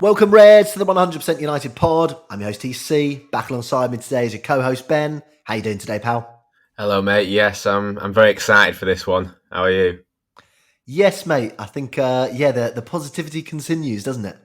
Welcome, Reds, to the 100% United pod. I'm your host, TC. Back alongside me today is your co-host, Ben. How you doing today, pal? Hello, mate. Yes, I'm very excited for this one. How are you? Yes, mate. I think, the positivity continues, doesn't it?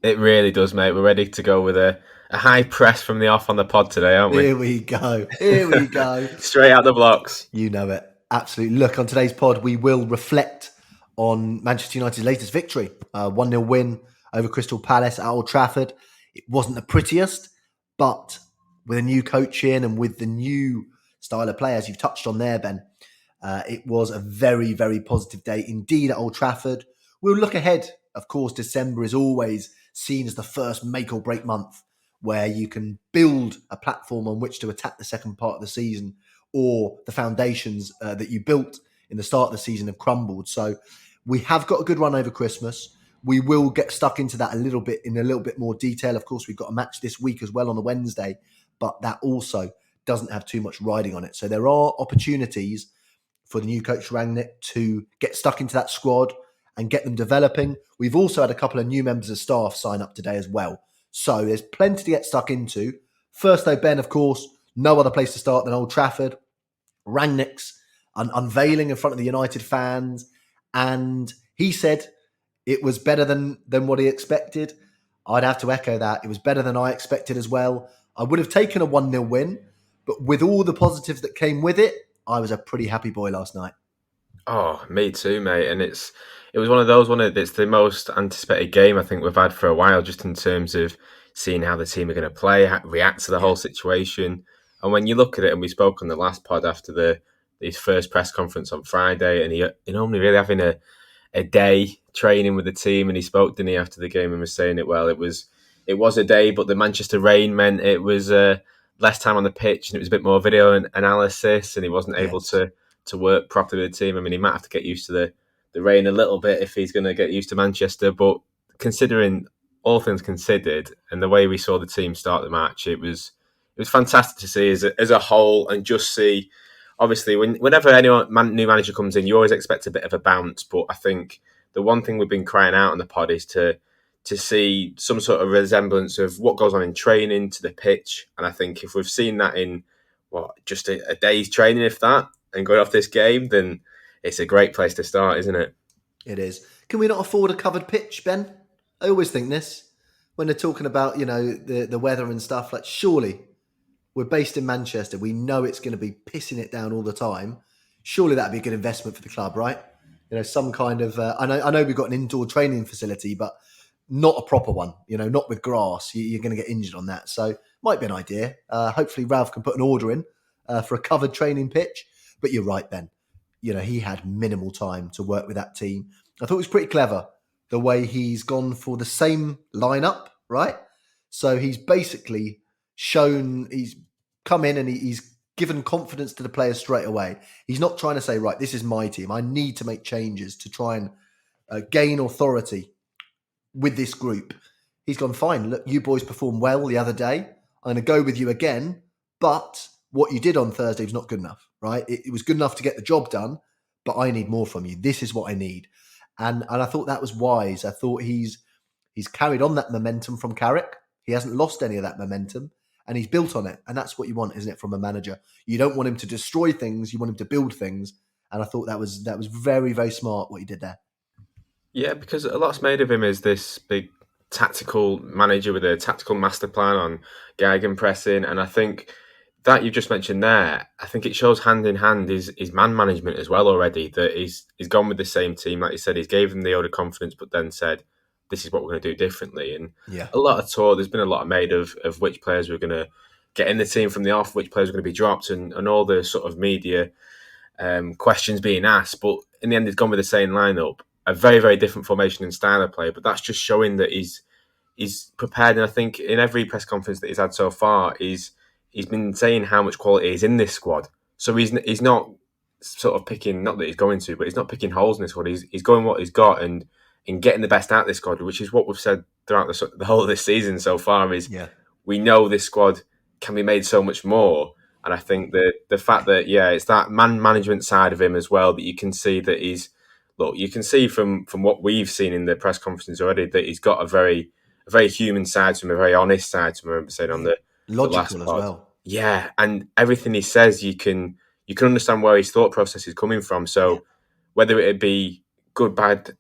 It really does, mate. We're ready to go with a high press from the off on the pod today, aren't we? Here we go. Here we go. Straight out the blocks. You know it. Absolutely. Look, on today's pod, we will reflect on Manchester United's latest victory. 1-0 win over Crystal Palace at Old Trafford. It wasn't the prettiest, but with a new coach in and with the new style of play, as you've touched on there, Ben, it was a very, very positive day indeed at Old Trafford. We'll look ahead. Of course, December is always seen as the first make or break month where you can build a platform on which to attack the second part of the season, or the foundations that you built in the start of the season have crumbled. So we have got a good run over Christmas. We will get stuck into that in a little bit more detail. Of course, we've got a match this week as well on the Wednesday, but that also doesn't have too much riding on it. So there are opportunities for the new coach Rangnick to get stuck into that squad and get them developing. We've also had a couple of new members of staff sign up today as well. So there's plenty to get stuck into. First though, Ben, of course, no other place to start than Old Trafford. Rangnick's unveiling in front of the United fans, and he said it was better than what he expected. I'd have to echo that. It was better than I expected as well. I would have taken a 1-0 win, but with all the positives that came with it, I was a pretty happy boy last night. Oh, me too, mate. And it's the most anticipated game I think we've had for a while, just in terms of seeing how the team are going to play, react to the whole situation. And when you look at it, and we spoke on the last pod after his first press conference on Friday, and he only really having a day training with the team, and he spoke, didn't he, after the game, and was saying it was a day, but the Manchester rain meant it was less time on the pitch, and it was a bit more video and analysis, and he wasn't able to work properly with the team. I mean, he might have to get used to the rain a little bit if he's going to get used to Manchester, but considering all things considered and the way we saw the team start the match, it was fantastic to see as a whole, and just see, obviously, whenever new manager comes in, you always expect a bit of a bounce. But I think the one thing we've been crying out on the pod is to see some sort of resemblance of what goes on in training to the pitch. And I think if we've seen that in just a day's training, if that, and going off this game, then it's a great place to start, isn't it? It is. Can we not afford a covered pitch, Ben? I always think this when they're talking about, the weather and stuff. Like, surely we're based in Manchester. We know it's going to be pissing it down all the time. Surely that'd be a good investment for the club, right? Some kind of. I know we've got an indoor training facility, but not a proper one. Not with grass. You're going to get injured on that. So might be an idea. Hopefully Ralf can put an order in for a covered training pitch. But you're right, Ben. He had minimal time to work with that team. I thought it was pretty clever the way he's gone for the same lineup, right? So he's basically he's come in and he's given confidence to the players straight away. He's not trying to say, right, this is my team. I need to make changes to try and gain authority with this group. He's gone, fine, look, you boys performed well the other day. I'm going to go with you again, but what you did on Thursday was not good enough, right? It was good enough to get the job done, but I need more from you. This is what I need. And I thought that was wise. I thought he's carried on that momentum from Carrick. He hasn't lost any of that momentum, and he's built on it. And that's what you want, isn't it, from a manager? You don't want him to destroy things. You want him to build things. And I thought that was very, very smart what he did there. Yeah, because a lot's made of him as this big tactical manager with a tactical master plan on gegenpressing, and I think that you've just mentioned there, I think it shows hand in hand is man management as well already, that he's gone with the same team. Like you said, he's gave them the order confidence, but then said, this is what we're going to do differently. And a lot of talk, there's been a lot made of which players were going to get in the team from the off, which players were going to be dropped, and all the sort of media questions being asked. But in the end, he's gone with the same lineup, a very, very different formation and style of play. But that's just showing that he's prepared. And I think in every press conference that he's had so far, he's been saying how much quality is in this squad. So he's not sort of picking, not that he's going to, but he's not picking holes in this squad. He's going what he's got and getting the best out of this squad, which is what we've said throughout the whole of this season so far. We know this squad can be made so much more. And I think the fact that, it's that man management side of him as well, that you can see that you can see from what we've seen in the press conferences already, that he's got a very very human side to him, a very honest side to him. I remember saying on the last Logical as pod. well. Yeah, and everything he says, you can understand where his thought process is coming from. Yeah, So whether it be good, bad,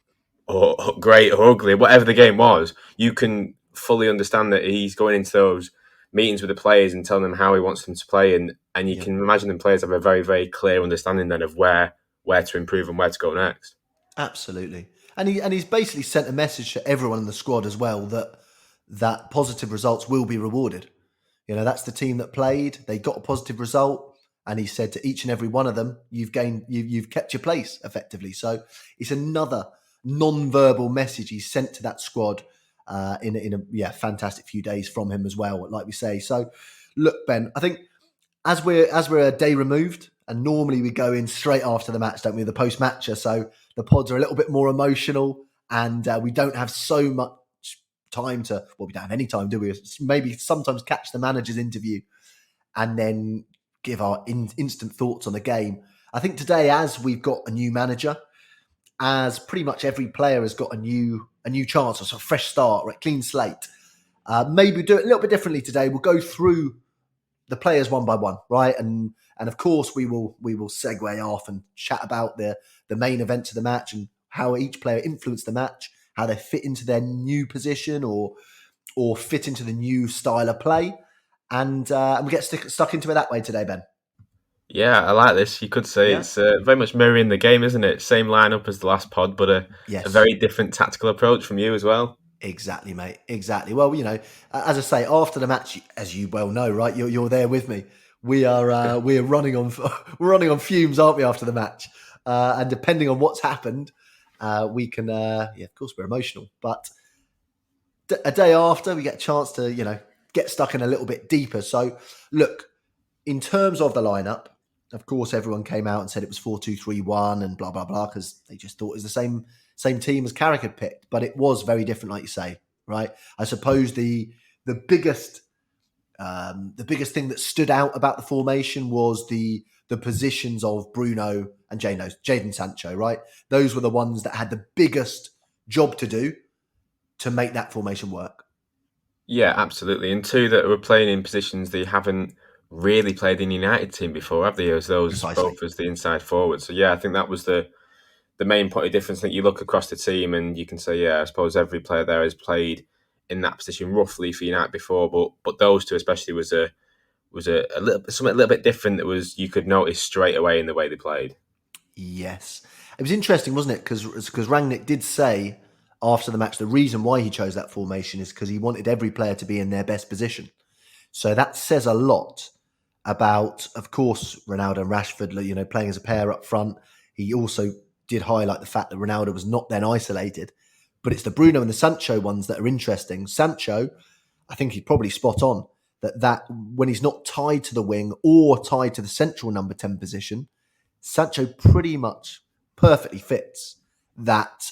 or great or ugly, whatever the game was, you can fully understand that he's going into those meetings with the players and telling them how he wants them to play, and you yeah, can imagine the players have a very, very clear understanding then of where to improve and where to go next. absolutely. And he's basically sent a message to everyone in the squad as well that positive results will be rewarded. That's the team that played. They got a positive result, and he said to each and every one of them, you've kept your place effectively. So it's another non-verbal message he's sent to that squad in a fantastic few days from him as well, like we say. So look, Ben, I think as we're a day removed, and normally we go in straight after the match, don't we? The post-matcher, so the pods are a little bit more emotional, and we don't have so much time to. Well, we don't have any time, do we? Maybe sometimes catch the manager's interview and then give our instant thoughts on the game. I think today, as we've got a new manager, as pretty much every player has got a new chance, or sort of fresh start, right, clean slate. Maybe we'll do it a little bit differently today. We'll go through the players one by one, right? And of course we will segue off and chat about the main events of the match and how each player influenced the match, how they fit into their new position or fit into the new style of play, and we get stuck into it that way today, Ben. Yeah, I like this. You could say Yeah. it's very much mirroring the game, isn't it? Same lineup as the last pod, but a Yes. very different tactical approach from you as well. Exactly, mate. Exactly. Well, as I say, after the match, as you well know, right? You're there with me. We're running on we're running on fumes, aren't we? After the match, and depending on what's happened, we can. Of course, we're emotional, but a day after, we get a chance to get stuck in a little bit deeper. So, look, in terms of the lineup, of course, everyone came out and said it was 4-2-3-1 and blah blah blah because they just thought it was the same team as Carrick had picked, but it was very different, like you say, right? I suppose the biggest thing that stood out about the formation was the positions of Bruno and Jadon Sancho, right? Those were the ones that had the biggest job to do to make that formation work. Yeah, absolutely. And two that were playing in positions they haven't really played in the United team before, have they? As those Precisely. both as the inside forward. So yeah, I think that was the main point of difference. I think you look across the team and you can say, yeah, I suppose every player there has played in that position roughly for United before, but those two especially was a little something a little bit different that was you could notice straight away in the way they played. Yes. It was interesting, wasn't it? Because Rangnick did say after the match the reason why he chose that formation is because he wanted every player to be in their best position. So that says a lot about, of course, Ronaldo and Rashford, playing as a pair up front. He also did highlight the fact that Ronaldo was not then isolated. But it's the Bruno and the Sancho ones that are interesting. Sancho, I think he's probably spot on that when he's not tied to the wing or tied to the central number 10 position, Sancho pretty much perfectly fits that.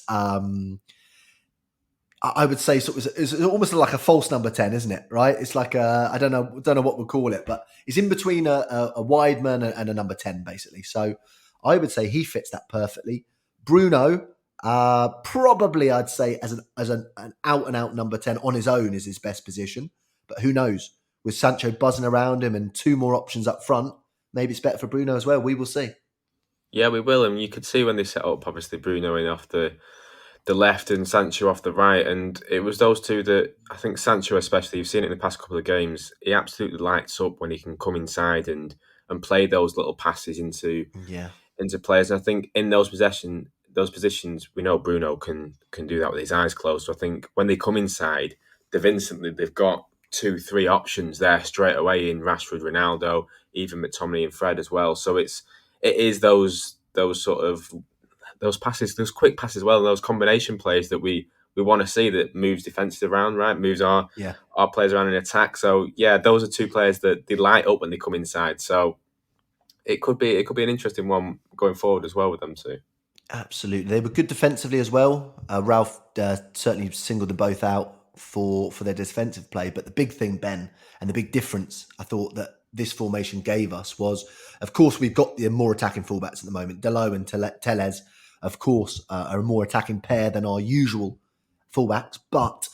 I would say sort of it's almost like a false number 10, isn't it? Right? It's like I don't know what we'll call it, but he's in between a wide man and a number 10, basically. So I would say he fits that perfectly. Bruno, probably I'd say as an out and out number 10 on his own is his best position, but who knows? With Sancho buzzing around him and two more options up front, maybe it's better for Bruno as well. We will see. Yeah, we will, and you could see when they set up obviously Bruno in off the left and Sancho off the right, and it was those two that I think Sancho especially, you've seen it in the past couple of games, he absolutely lights up when he can come inside and play those little passes Yeah. into players. And I think in those positions, we know Bruno can do that with his eyes closed. So I think when they come inside, they've got 2-3 options there straight away in Rashford, Ronaldo, even McTominay and Fred as well. So it is those sort of those passes, those quick passes as well, and those combination plays that we want to see that moves defenses around, right? Moves our players around in attack. So yeah, those are two players that they light up when they come inside. So it could be an interesting one going forward as well with them too. Absolutely. They were good defensively as well. Ralf certainly singled them both out for their defensive play. But the big thing, Ben, and the big difference I thought that this formation gave us was, of course, we've got the more attacking fullbacks at the moment. Delo and Tellez, of course, are a more attacking pair than our usual fullbacks. But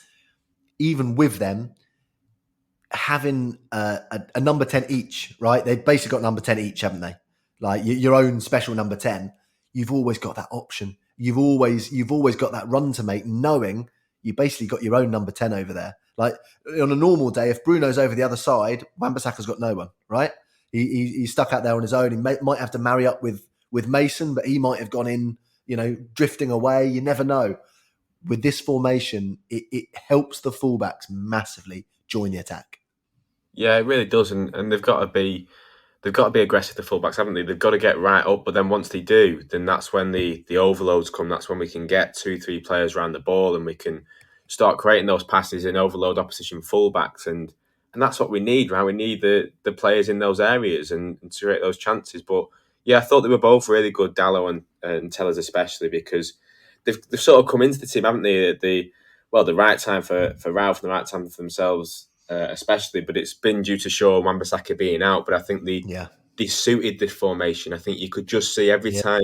even with them having a number 10 each, right? They've basically got number 10 each, haven't they? Like your own special number 10. You've always got that option. You've always got that run to make, knowing you basically got your own number 10 over there. Like on a normal day, if Bruno's over the other side, Wan-Bissaka's got no one, right? He's stuck out there on his own. He might have to marry up with Mason, but he might have gone in, drifting away. You never know. With this formation, it helps the fullbacks massively join the attack. Yeah, it really does, and they've got to be aggressive, the fullbacks, haven't they? They've got to get right up, but then once they do, then that's when the overloads come. That's when we can get 2-3 players around the ball, and we can start creating those passes and overload opposition fullbacks, and that's what we need, right? We need the players in those areas and to create those chances. But yeah, I thought they were both really good, Dallo and Tellers especially, because they've sort of come into the team, haven't they? At the right time for Ralf and the right time for themselves. Especially, but it's been due to Shaw and Wan-Bissaka being out. But I think they suited this formation. I think you could just see every time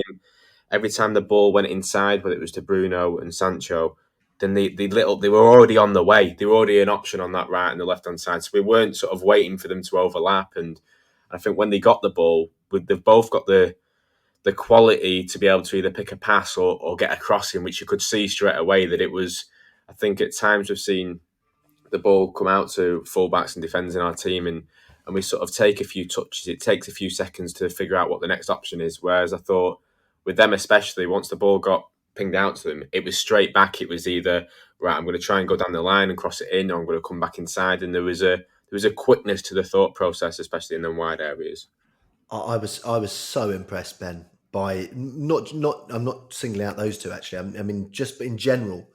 the ball went inside, whether it was to Bruno and Sancho, then they were already on the way. They were already an option on that right and the left hand side. So we weren't sort of waiting for them to overlap. And I think when they got the ball, they've both got the quality to be able to either pick a pass or get a crossing, which you could see straight away that it was. I think at times we've seen the ball come out to fullbacks and defenders in our team, and we sort of take a few touches. It takes a few seconds to figure out what the next option is. Whereas I thought with them especially, once the ball got pinged out to them, it was straight back. It was either right, I'm going to try and go down the line and cross it in, or I'm going to come back inside. And there was a quickness to the thought process, especially in them wide areas. I was so impressed, Ben, by not I'm not singling out those two actually. I mean, just in general,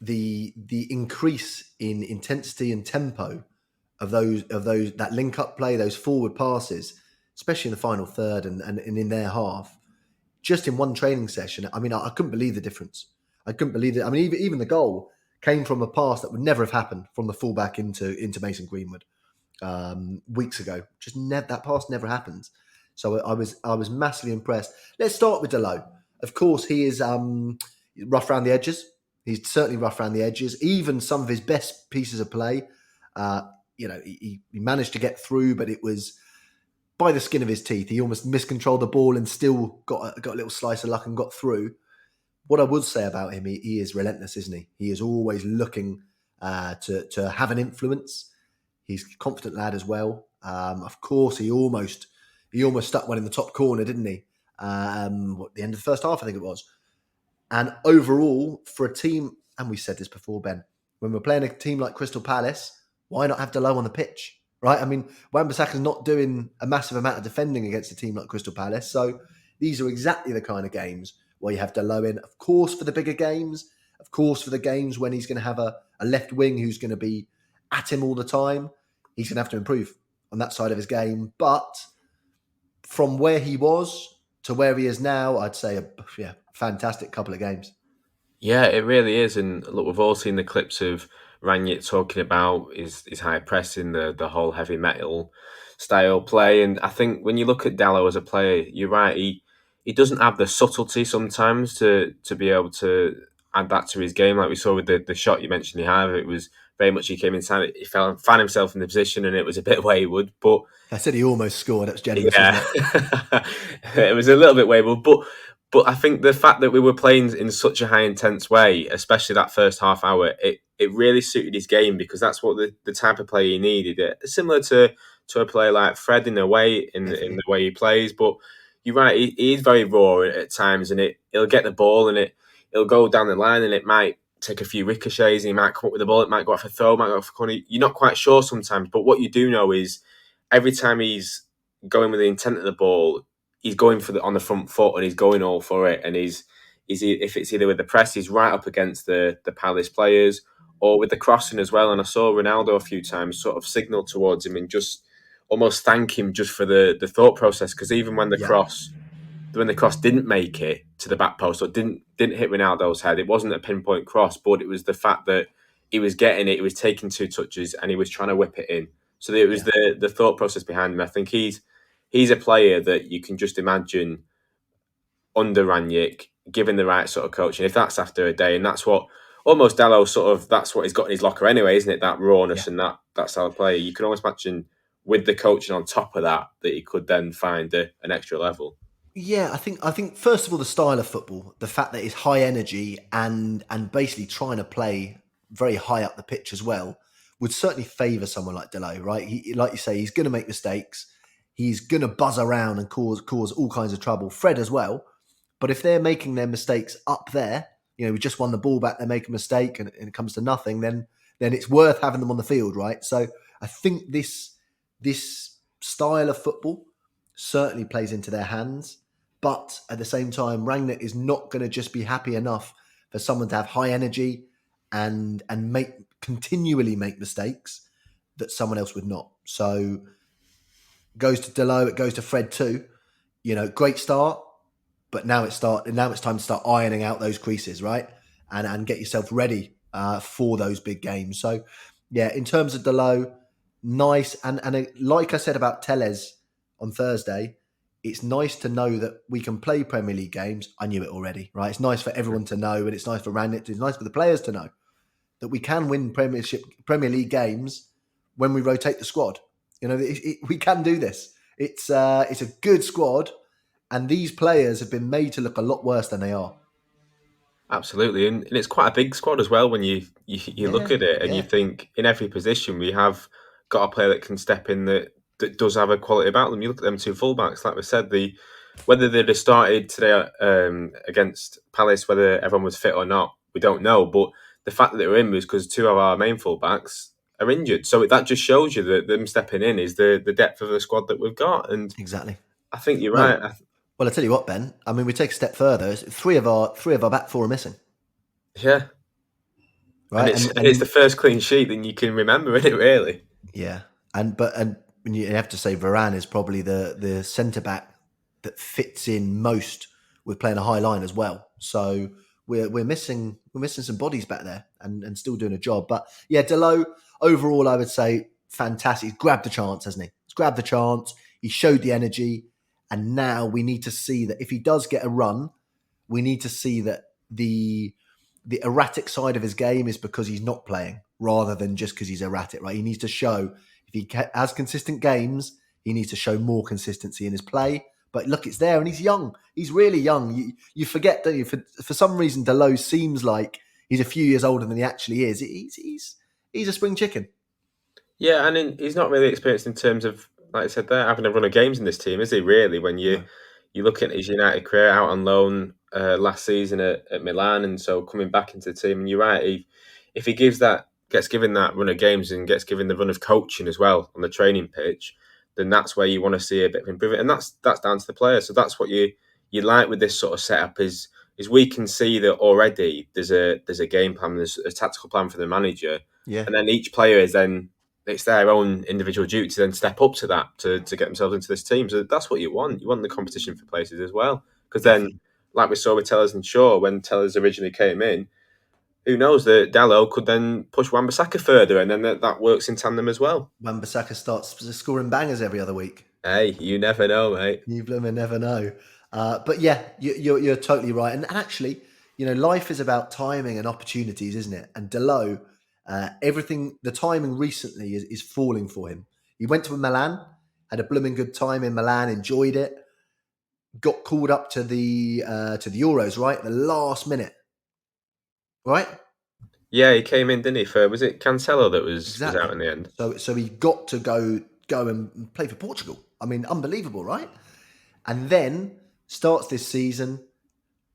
the increase in intensity and tempo of those that link up play, those forward passes, especially in the final third and in their half, just in one training session. I mean, I couldn't believe the difference. I couldn't believe it. I mean, even the goal came from a pass that would never have happened from the fullback into Mason Greenwood weeks ago. That pass never happened. So I was massively impressed. Let's start with Dalot. Of course, he is rough around the edges. He's certainly rough around the edges. Even some of his best pieces of play, he managed to get through, but it was by the skin of his teeth. He almost miscontrolled the ball and still got a little slice of luck and got through. What I would say about him, he is relentless, isn't he? He is always looking to have an influence. He's a confident lad as well. Of course, he almost stuck one in the top corner, didn't he? At the end of the first half, I think it was. And overall, for a team, and we said this before, Ben, when we're playing a team like Crystal Palace, why not have Dalot on the pitch, right? I mean, Wan-Bissaka's not doing a massive amount of defending against a team like Crystal Palace, so these are exactly the kind of games where you have Dalot in. Of course, for the bigger games, of course, for the games when he's going to have a left wing who's going to be at him all the time, he's going to have to improve on that side of his game. But from where he was to where he is now, I'd say, fantastic couple of games. Yeah, it really is. And look, we've all seen the clips of Rangnick talking about his high pressing, the whole heavy metal style play. And I think when you look at Dallo as a player, you're right. He doesn't have the subtlety sometimes to be able to add that to his game. Like we saw with the shot you mentioned he had, it was very much he came inside, he found himself in the position, and it was a bit wayward. But I said he almost scored. That was generous. yeah, wasn't it? it was a little bit wayward. But I think the fact that we were playing in such a high intense way, especially that first half hour, it really suited his game, because that's what the type of player he needed. Similar to a player like Fred in a way, in the way he plays. But you're right, he is very raw at times, and he'll get the ball and it'll go down the line, and it might take a few ricochets, and he might come up with the ball, it might go off a throw, it might go off a corner. You're not quite sure sometimes, but what you do know is every time he's going with the intent of the ball, he's going on the front foot, and he's going all for it. And if it's either with the press, he's right up against the Palace players, or with the crossing as well. And I saw Ronaldo a few times sort of signal towards him and just almost thank him just for the thought process. Because even when the cross didn't make it to the back post, or didn't hit Ronaldo's head, it wasn't a pinpoint cross, but it was the fact that he was getting it, he was taking 2 touches, and he was trying to whip it in. So it was the thought process behind him. I think he's a player that you can just imagine under Rangnick, given the right sort of coaching. If that's after a day, and that's what almost Dallo sort of, that's what he's got in his locker anyway, isn't it? That rawness Yeah. and that style of play. You can almost imagine with the coaching on top of that he could then find an extra level. Yeah, I think first of all the style of football, the fact that it's high energy and basically trying to play very high up the pitch as well, would certainly favour someone like Delay, right? He, like you say, he's going to make mistakes. He's going to buzz around and cause all kinds of trouble. Fred as well. But if they're making their mistakes up there, we just won the ball back, they make a mistake and it comes to nothing, then it's worth having them on the field, right? So I think this style of football certainly plays into their hands. But at the same time, Rangnick is not going to just be happy enough for someone to have high energy and continually make mistakes that someone else would not. So it goes to Delo, it goes to Fred too. Great start, but now it's time to start ironing out those creases, right? And get yourself ready for those big games. So yeah, in terms of Delo, nice and like I said about Tellez on Thursday, it's nice to know that we can play Premier League games. I knew it already, right? It's nice for everyone to know, and it's nice for Rangnick. It's nice for the players to know that we can win Premier League games when we rotate the squad. We can do this. It's a good squad, and these players have been made to look a lot worse than they are. Absolutely, and it's quite a big squad as well when you look at it and you Yeah. think in every position we have got a player that can step in that does have a quality about them. You look at them two fullbacks, like we said, whether they'd have started today against Palace, whether everyone was fit or not, we don't know. But the fact that they were in was because two of our main fullbacks are injured, so that just shows you that them stepping in is the depth of the squad that we've got. And Exactly. I think you're No. right. Well, I tell you what, Ben. I mean, we take a step further. Three of our back four are missing, Yeah, and right? it's the first clean sheet that you can remember, isn't it? Really. Yeah, and you have to say Varane is probably the centre back that fits in most with playing a high line as well. So we're missing some bodies back there and still doing a job. But yeah, Delo overall, I would say fantastic. He's grabbed the chance, hasn't he? He's grabbed the chance. He showed the energy, and now we need to see that if he does get a run, we need to see that the erratic side of his game is because he's not playing rather than just because he's erratic, right? He needs to show, if he has consistent games, he needs to show more consistency in his play. But look, it's there, and he's young. He's really young. You forget, don't you? For some reason, Delo seems like he's a few years older than he actually is. He's a spring chicken. Yeah, and he's not really experienced in terms of, like I said, there having a run of games in this team, is he? Really, when you look at his United career out on loan last season at Milan, and so coming back into the team, and you're right, if he gets given that run of games and gets given the run of coaching as well on the training pitch, then that's where you want to see a bit of improvement, and that's down to the player. So that's what you like with this sort of setup is we can see that already there's a game plan, there's a tactical plan for the manager, Yeah, and then each player is then it's their own individual duty to then step up to that to get themselves into this team. So that's what you want. You want the competition for places as well, because then, definitely. like we saw with Tellers and Shaw when Tellers originally came in, who knows that Dallo could then push Wan-Bissaka further, and then that works in tandem as well. Wan-Bissaka starts scoring bangers every other week. Hey, you never know, mate. You blooming never know. But yeah, you're totally right. And actually, life is about timing and opportunities, isn't it? And Delo, the timing recently is falling for him. He went to Milan, had a blooming good time in Milan, enjoyed it, got called up to the Euros, right? The last minute, right? Yeah, he came in, didn't he? Was it Cancelo that was Exactly. out in the end? So he got to go and play for Portugal. I mean, unbelievable, right? And then starts this season,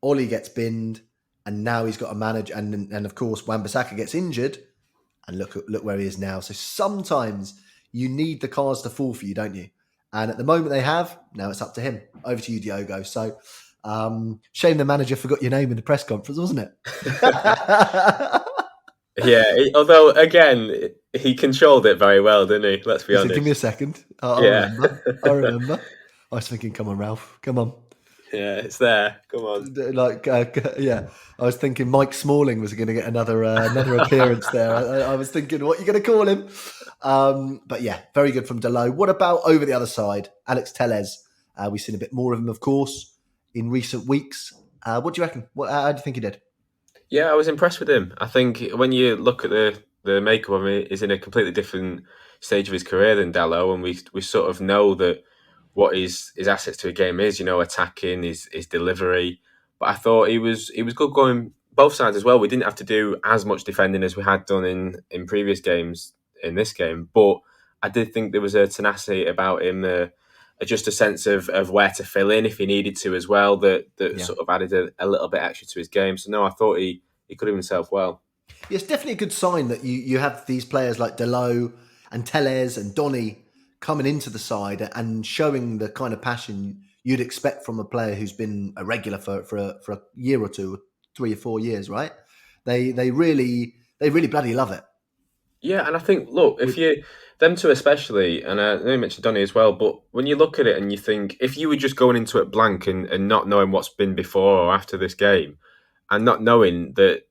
Ollie gets binned, and now he's got a manager, and of course Wan-Bissaka gets injured, and look where he is now. So sometimes you need the cards to fall for you, don't you? And at the moment they have. Now it's up to him. Over to you, Diogo. So shame the manager forgot your name in the press conference, wasn't it? Yeah, although again he controlled it very well, didn't he? Let's be He said, honest. "Give me a second. I'll Yeah. remember. I remember." I was thinking, "Come on, Ralph. Come on." Yeah, it's there. Come on. Yeah, I was thinking Mike Smalling was going to get another appearance there. I was thinking, what are you going to call him? But yeah, very good from Delo. What about over the other side, Alex Tellez? We've seen a bit more of him, of course, in recent weeks. What do you reckon? How do you think he did? Yeah, I was impressed with him. I think when you look at the makeup of him, he's in a completely different stage of his career than Dallo, and we sort of know that what his assets to a game is, attacking, his delivery. But I thought he was good going both sides as well. We didn't have to do as much defending as we had done in previous games in this game, but I did think there was a tenacity about him. Just a sense of where to fill in if he needed to as well that Yeah. sort of added a little bit extra to his game. So no, I thought he could have himself well. Yeah, it's definitely a good sign that you have these players like Delo and Tellez and Donny coming into the side and showing the kind of passion you'd expect from a player who's been a regular for a year or two, 3 or 4 years, right? They really bloody love it. Yeah, and I think look, if With you them two especially, and I know you mentioned Donny as well, but when you look at it and you think if you were just going into it blank and not knowing what's been before or after this game, and not knowing that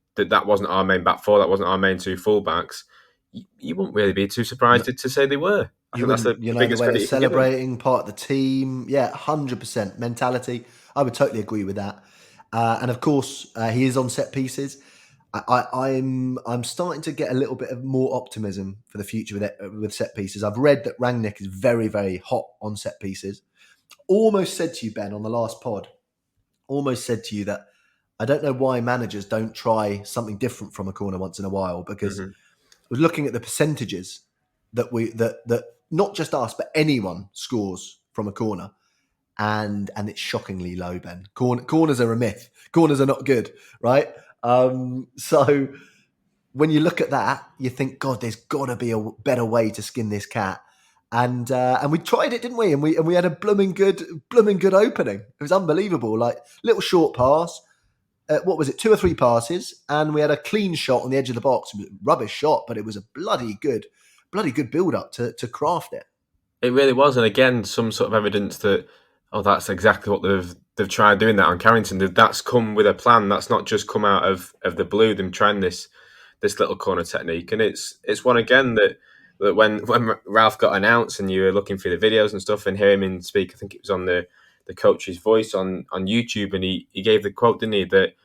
wasn't our main back four, that wasn't our main two fullbacks, you wouldn't really be too surprised no, to say they were. I you think that's wouldn't, the the biggest way they're credit you can give them. celebrating, part of the team. Yeah, 100% mentality. I would totally agree with that. And of course, he is on set pieces. I'm starting to get a little bit of more optimism for the future with set pieces. I've read that Rangnick is very, very hot on set pieces. Almost said to you, Ben, on the last pod, almost said to you that I don't know why managers don't try something different from a corner once in a while, because Hmm. I was looking at the percentages that not just us but anyone scores from a corner, and it's shockingly low. Ben, corners are a myth. Corners are not good, right? So when you look at that, you think, God, there's got to be a better way to skin this cat. And we tried it, didn't we? And we had a blooming good opening. It was unbelievable. Like little short pass. What was it? 2 or 3 passes, and we had a clean shot on the edge of the box. It was a rubbish shot, but it was a bloody good build up to craft it. It really was, and again, some sort of evidence that that's exactly what they've tried doing that on Carrington. That's come with a plan. That's not just come out of the blue. Them trying this little corner technique, and it's one again that when Ralph got announced and you were looking through the videos and stuff and hear him speak, I think it was on the coach's voice on YouTube, and he gave the quote, didn't he, that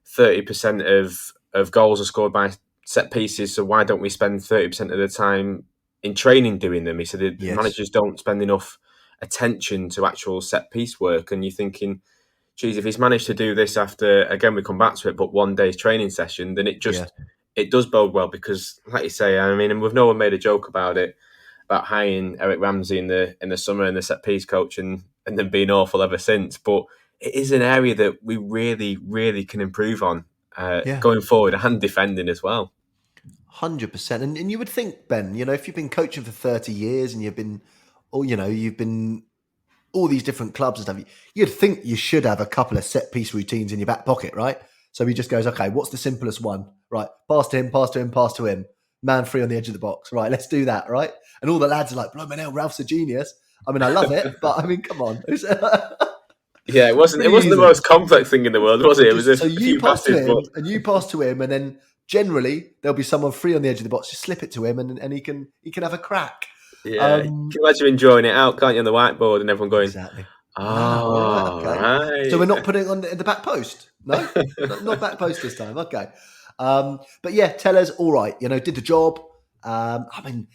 30% of goals are scored by set pieces. So why don't we spend 30% of the time in training doing them? He said the Yes. managers don't spend enough attention to actual set piece work. And you're thinking, geez, if he's managed to do this after, again, we come back to it, but one day's training session, then Yeah. it does bode well because, like you say, I mean, and we've no one made a joke about it, about hiring Eric Ramsey in the summer and the set piece coach and then being awful ever since. But it is an area that we really, really can improve on Yeah. going forward and defending as well. 100%. And you would think, Ben, if you've been coaching for 30 years and you've been all these different clubs and stuff, you'd think you should have a couple of set piece routines in your back pocket, right? So he just goes, okay, what's the simplest one? Right, pass to him, pass to him, pass to him. Man free on the edge of the box. Right, let's do that, right? And all the lads are like, bloody hell, Ralph's a genius. I mean, I love it, but I mean, come on. It's Yeah, it pretty wasn't the easy. most complex thing in the world, was it? It was Just so a you few pass to passes, but him and you pass to him, and then generally there'll be someone free on the edge of the box. Just slip it to him, and he can have a crack. yeah, you Um, can imagine enjoying it out, can't you, on the whiteboard and everyone going, exactly. Ah, all right, oh, okay. So right. we're not putting it on the back post. No, not back post this time. Okay. But yeah, Tellers, all right. Did the job. I mean,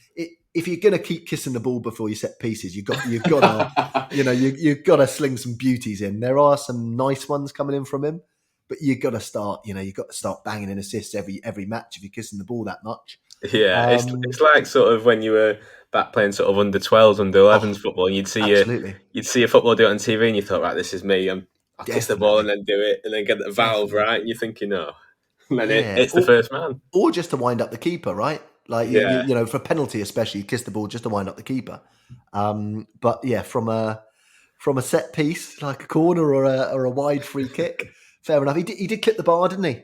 if you're gonna keep kissing the ball before you set pieces, you've got to you've got to sling some beauties in. There are some nice ones coming in from him, but you've got to start. You've got to start banging in assists every match if you're kissing the ball that much. Yeah, it's Um, like sort of when you were back playing sort of under 12s, under 11s oh, football, and absolutely, you'd see a football do it on TV, and you thought, right, this is me. I'll kiss the ball and definitely, then do it, and then get the valve definitely. right, and you're thinking, no, and then Yeah, it's the first man. or just to wind up the keeper, right? Like Yeah, for penalty, especially, you kiss the ball just to wind up the keeper. But yeah, from a set piece, like a corner or a wide free kick, fair enough. He did clip the bar, didn't he,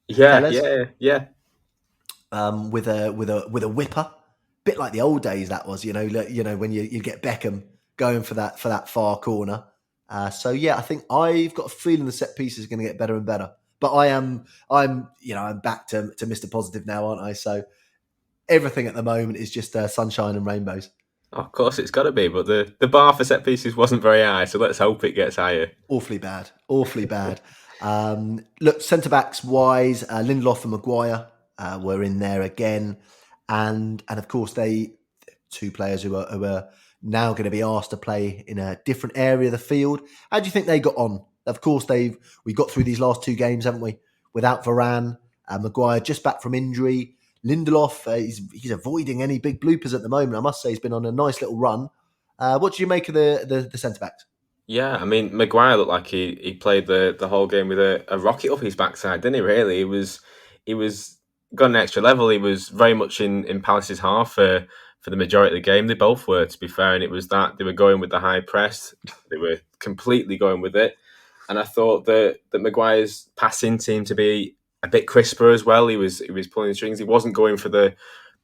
yeah, Tellez? yeah, yeah. With a whipper, bit like the old days. That was, when you get Beckham going for that far corner. So yeah, I think I've got a feeling the set piece is going to get better and better. But I'm back to Mr. Positive now, aren't I? So everything at the moment is just sunshine and rainbows. Of course, it's got to be, but the bar for set pieces wasn't very high, so let's hope it gets higher. Awfully bad, awfully bad. Look, centre backs wise, Lindelof and Maguire were in there again, and of course they two players who are now going to be asked to play in a different area of the field. How do you think they got on? Of course, we got through these last two games, haven't we? Without Varane, Maguire just back from injury. Lindelof, he's avoiding any big bloopers at the moment. I must say he's been on a nice little run. What do you make of the centre backs? Yeah, I mean, Maguire looked like he played the whole game with a rocket up his backside, didn't he? Really, he was got an extra level. He was very much in Palace's half for the majority of the game. They both were, to be fair, and it was that they were going with the high press. They were completely going with it, and I thought that Maguire's passing seemed to be a bit crisper as well. He was pulling the strings. He wasn't going for the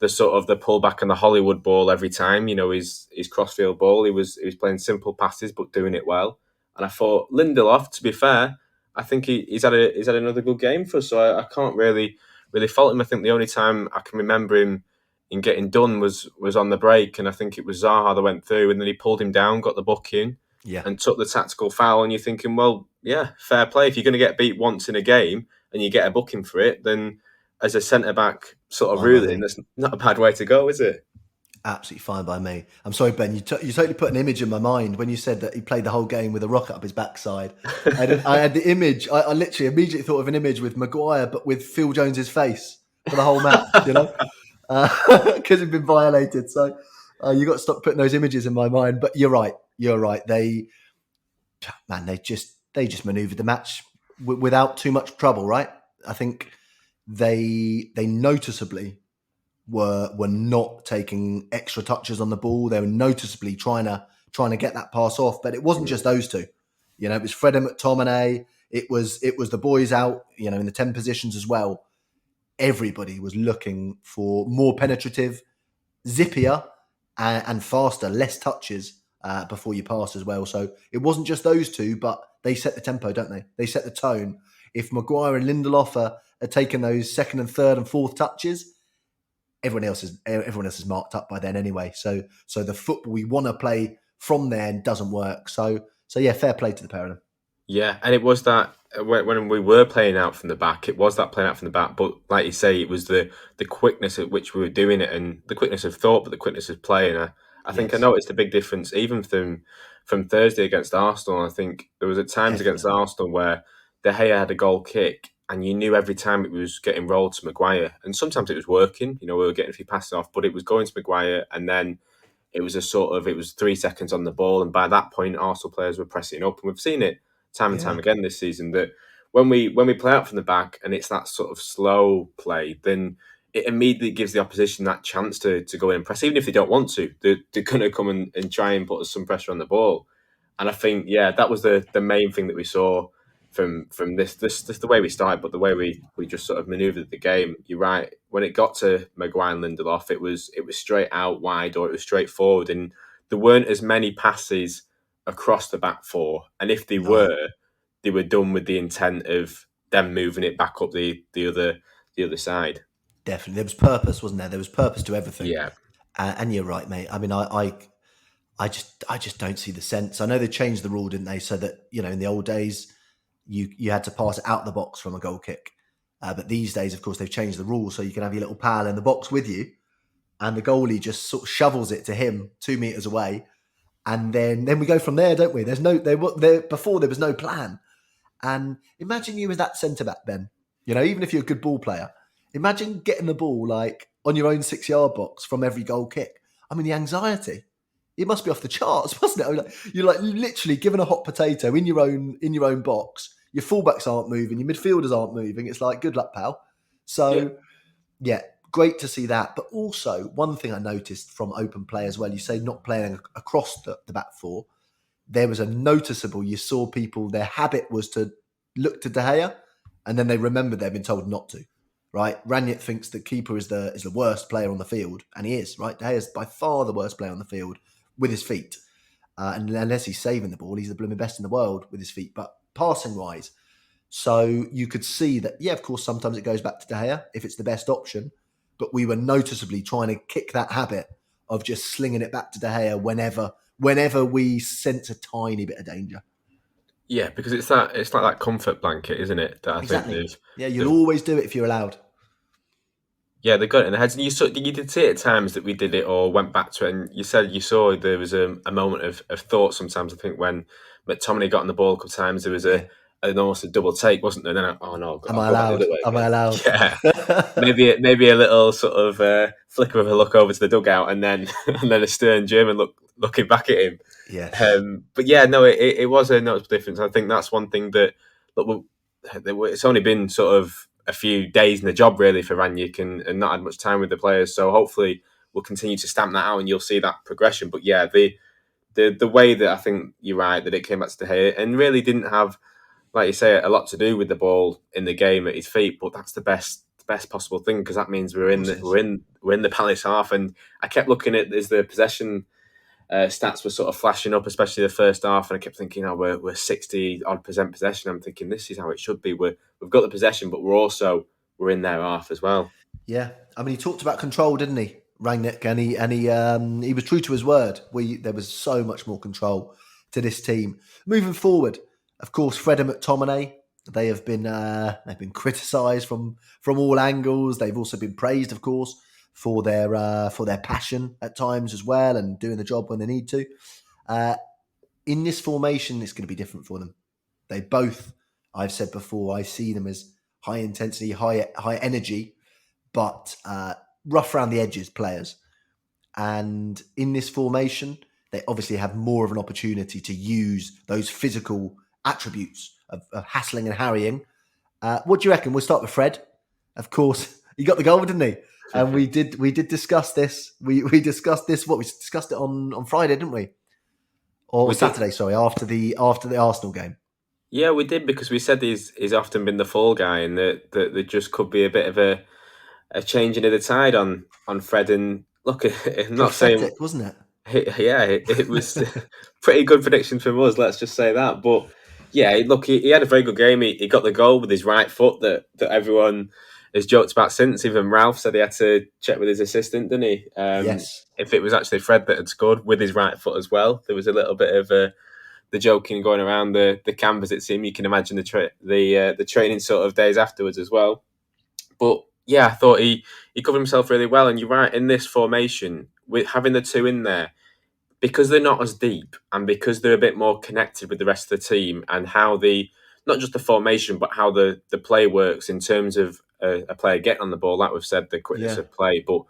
sort of the pullback and the Hollywood ball every time. His crossfield ball. He was playing simple passes but doing it well. And I thought Lindelof, to be fair, I think he's had another good game for us. So I can't really fault him. I think the only time I can remember him in getting done was on the break, and I think it was Zaha that went through, and then he pulled him down, got the booking, Yeah. and took the tactical foul. And you're thinking, well, yeah, fair play. If you're going to get beat once in a game and you get a booking for it, then as a centre back sort of Fine by ruling, me. that's not a bad way to go, is it? Absolutely fine by me. I'm sorry, Ben. You totally put an image in my mind when you said that he played the whole game with a rocket up his backside. I had the image. I literally immediately thought of an image with Maguire, but with Phil Jones's face for the whole match. Because he'd been violated. So you got to stop putting those images in my mind. But you're right. You're right. They just manoeuvred the match without too much trouble. Right. I think they noticeably were not taking extra touches on the ball. They were noticeably trying to get that pass off. But it wasn't just those two. It was Fred and McTominay. It was the boys out, in the 10 positions as well. Everybody was looking for more penetrative, zippier, and faster, less touches before you pass as well. So it wasn't just those two, but they set the tempo, don't they? They set the tone. If Maguire and Lindelof are taking those second and third and fourth touches, everyone else is marked up by then anyway. So the football we want to play from there doesn't work. So yeah, fair play to the pair of them. Yeah, and it was that when we were playing out from the back, it was that playing out from the back. But like you say, it was the quickness at which we were doing it, and the quickness of thought, but the quickness of play. And I think I Yes. noticed a big difference even from Thursday against Arsenal. I think there was at times against Definitely. Arsenal where De Gea had a goal kick, and you knew every time it was getting rolled to Maguire, and sometimes it was working. We were getting a few passes off, but it was going to Maguire, and then it was it was 3 seconds on the ball, and by that point, Arsenal players were pressing up, and we've seen it time and time Yeah. again this season that when we play out from the back and it's that sort of slow play, then it immediately gives the opposition that chance to go in and press, even if they don't want to. They're going to come and try and put some pressure on the ball. And I think, yeah, that was the main thing that we saw from this the way we started, but the way we just sort of manoeuvred the game. You're right. When it got to Maguire and Lindelof, it was straight out wide or it was straight forward, and there weren't as many passes across the back four. And if they No, were, they were done with the intent of them moving it back up the other side. definitely. There was purpose, wasn't there? There was purpose to everything. Yeah, And you're right, mate. I mean, I just don't see the sense. I know they changed the rule, didn't they? So that, in the old days, you had to pass it out the box from a goal kick. But these days, of course, they've changed the rule so you can have your little pal in the box with you, and the goalie just sort of shovels it to him 2 meters away, and then we go from there, don't we? Before there was no plan. And imagine you as that centre back, Ben. Even if you're a good ball player, imagine getting the ball like on your own 6-yard box from every goal kick. I mean, the anxiety. It must be off the charts, mustn't it? I mean, you're like literally given a hot potato in your own box. Your fullbacks aren't moving, your midfielders aren't moving. It's like, good luck, pal. yeah, So yeah, great to see that. But also, one thing I noticed from open play as well, you say not playing across the back four, there was a noticeable, you saw people, their habit was to look to De Gea, and then they remembered they've been told not to, right? Rangnick thinks that keeper is the worst player on the field, and he is, right? De Gea is by far the worst player on the field with his feet. And unless he's saving the ball, he's the blooming best in the world with his feet. But passing-wise, so you could see that, yeah, of course, sometimes it goes back to De Gea if it's the best option, but we were noticeably trying to kick that habit of just slinging it back to De Gea whenever we sense a tiny bit of danger. Yeah, because it's like that comfort blanket, isn't it? That I think Exactly. Yeah, you'll they've always do it if you're allowed. yeah, they got it in the heads. And you did see at times that we did it or went back to it. And you said you saw there was a moment of thought sometimes. I think when McTominay got on the ball a couple of times, there was Yeah. an almost a double take, wasn't there? And then, oh no, Am I'll I go back the allowed? other way Am I again. allowed? Yeah. Maybe a little sort of flicker of a look over to the dugout and then and then a stern German looking back at him. Yes. But yeah, no, it was a noticeable difference. I think that's one thing that look, it's only been sort of a few days in the job really for Rangnick and not had much time with the players. So hopefully we'll continue to stamp that out and you'll see that progression. But yeah, the way that I think you're right that it came back to the head and really didn't have, like you say, a lot to do with the ball in the game at his feet. But that's the best possible thing because that means Of course it is. we're in the Palace half. And I kept looking at as the possession stats were sort of flashing up, especially the first half, and I kept thinking, "Oh, we're 60% possession." I'm thinking this is how it should be. We've got the possession, but we're in their half as well. Yeah, I mean, he talked about control, didn't he, Rangnick? And he was true to his word. There was so much more control to this team moving forward. Of course, Fred and McTominay, they've been criticised from all angles. They've also been praised, of course, for their passion at times as well and doing the job when they need to. Uh, in this formation, it's going to be different for them. They both, I've said before, I see them as high intensity, high energy, but rough around the edges players. And in this formation, they obviously have more of an opportunity to use those physical attributes of hassling and harrying. What do you reckon? We'll start with Fred. Of course, he got the goal, didn't he? And we did discuss this. We discussed this. We discussed it on Friday, didn't we? Or We did, Saturday? Sorry, after the Arsenal game. yeah, we did because we said he's often been the fall guy, and that there just could be a bit of a changing of the tide on Fred. And look, I'm not saying Prophetic, wasn't it? yeah, it was pretty good prediction from us. Let's just say that. But yeah, look, he had a very good game. He got the goal with his right foot that everyone has joked about since. Even Ralf said he had to check with his assistant, didn't he? Yes. If it was actually Fred that had scored with his right foot as well, there was a little bit of the joking going around the campus. It seemed you can imagine the training sort of days afterwards as well. But yeah, I thought he covered himself really well. And you're right, in this formation with having the two in there because they're not as deep and because they're a bit more connected with the rest of the team and how the not just the formation but how the play works in terms of a player getting on the ball. Like we've said, the quickness Yeah. of play, but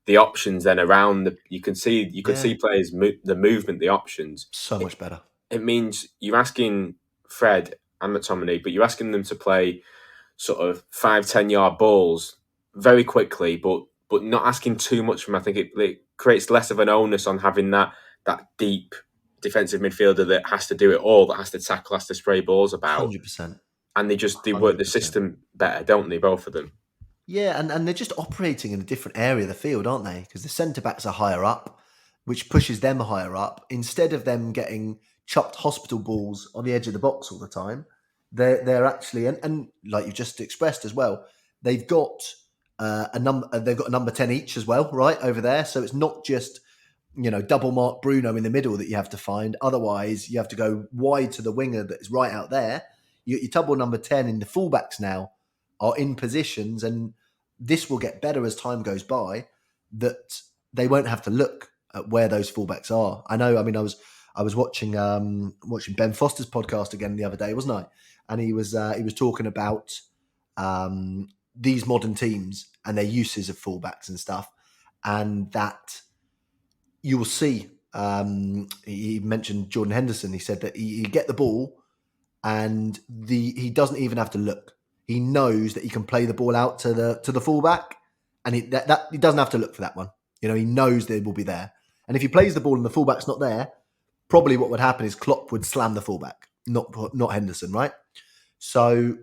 the options then around you could see Yeah. players the movement, the options. So much better. It means you're asking Fred and McTominay, but you're asking them to play sort of 5-10 yard balls very quickly, but not asking too much from him. I think it creates less of an onus on having that deep defensive midfielder that has to do it all, that has to tackle, has to spray balls about. 100%. And they work the 100%. system better, don't they, both of them? Yeah, and they're just operating in a different area of the field, aren't they? Because the centre backs are higher up, which pushes them higher up. Instead of them getting chopped hospital balls on the edge of the box all the time, they're actually and like you just expressed as well, they've got they've got a number 10 each as well, right over there. So it's not just double mark Bruno in the middle that you have to find. Otherwise, you have to go wide to the winger that is right out there. Your double number 10 in the fullbacks now are in positions, and this will get better as time goes by, that they won't have to look at where those fullbacks are. I know. I mean, I was watching Ben Foster's podcast again the other day, wasn't I? And he was talking about these modern teams and their uses of fullbacks and stuff, and that you will see. He mentioned Jordan Henderson. He said that he get the ball and he doesn't even have to look. He knows that he can play the ball out to the fullback, and he doesn't have to look for that one. He knows that it will be there. And if he plays the ball and the fullback's not there, probably what would happen is Klopp would slam the fullback, not Henderson, right? So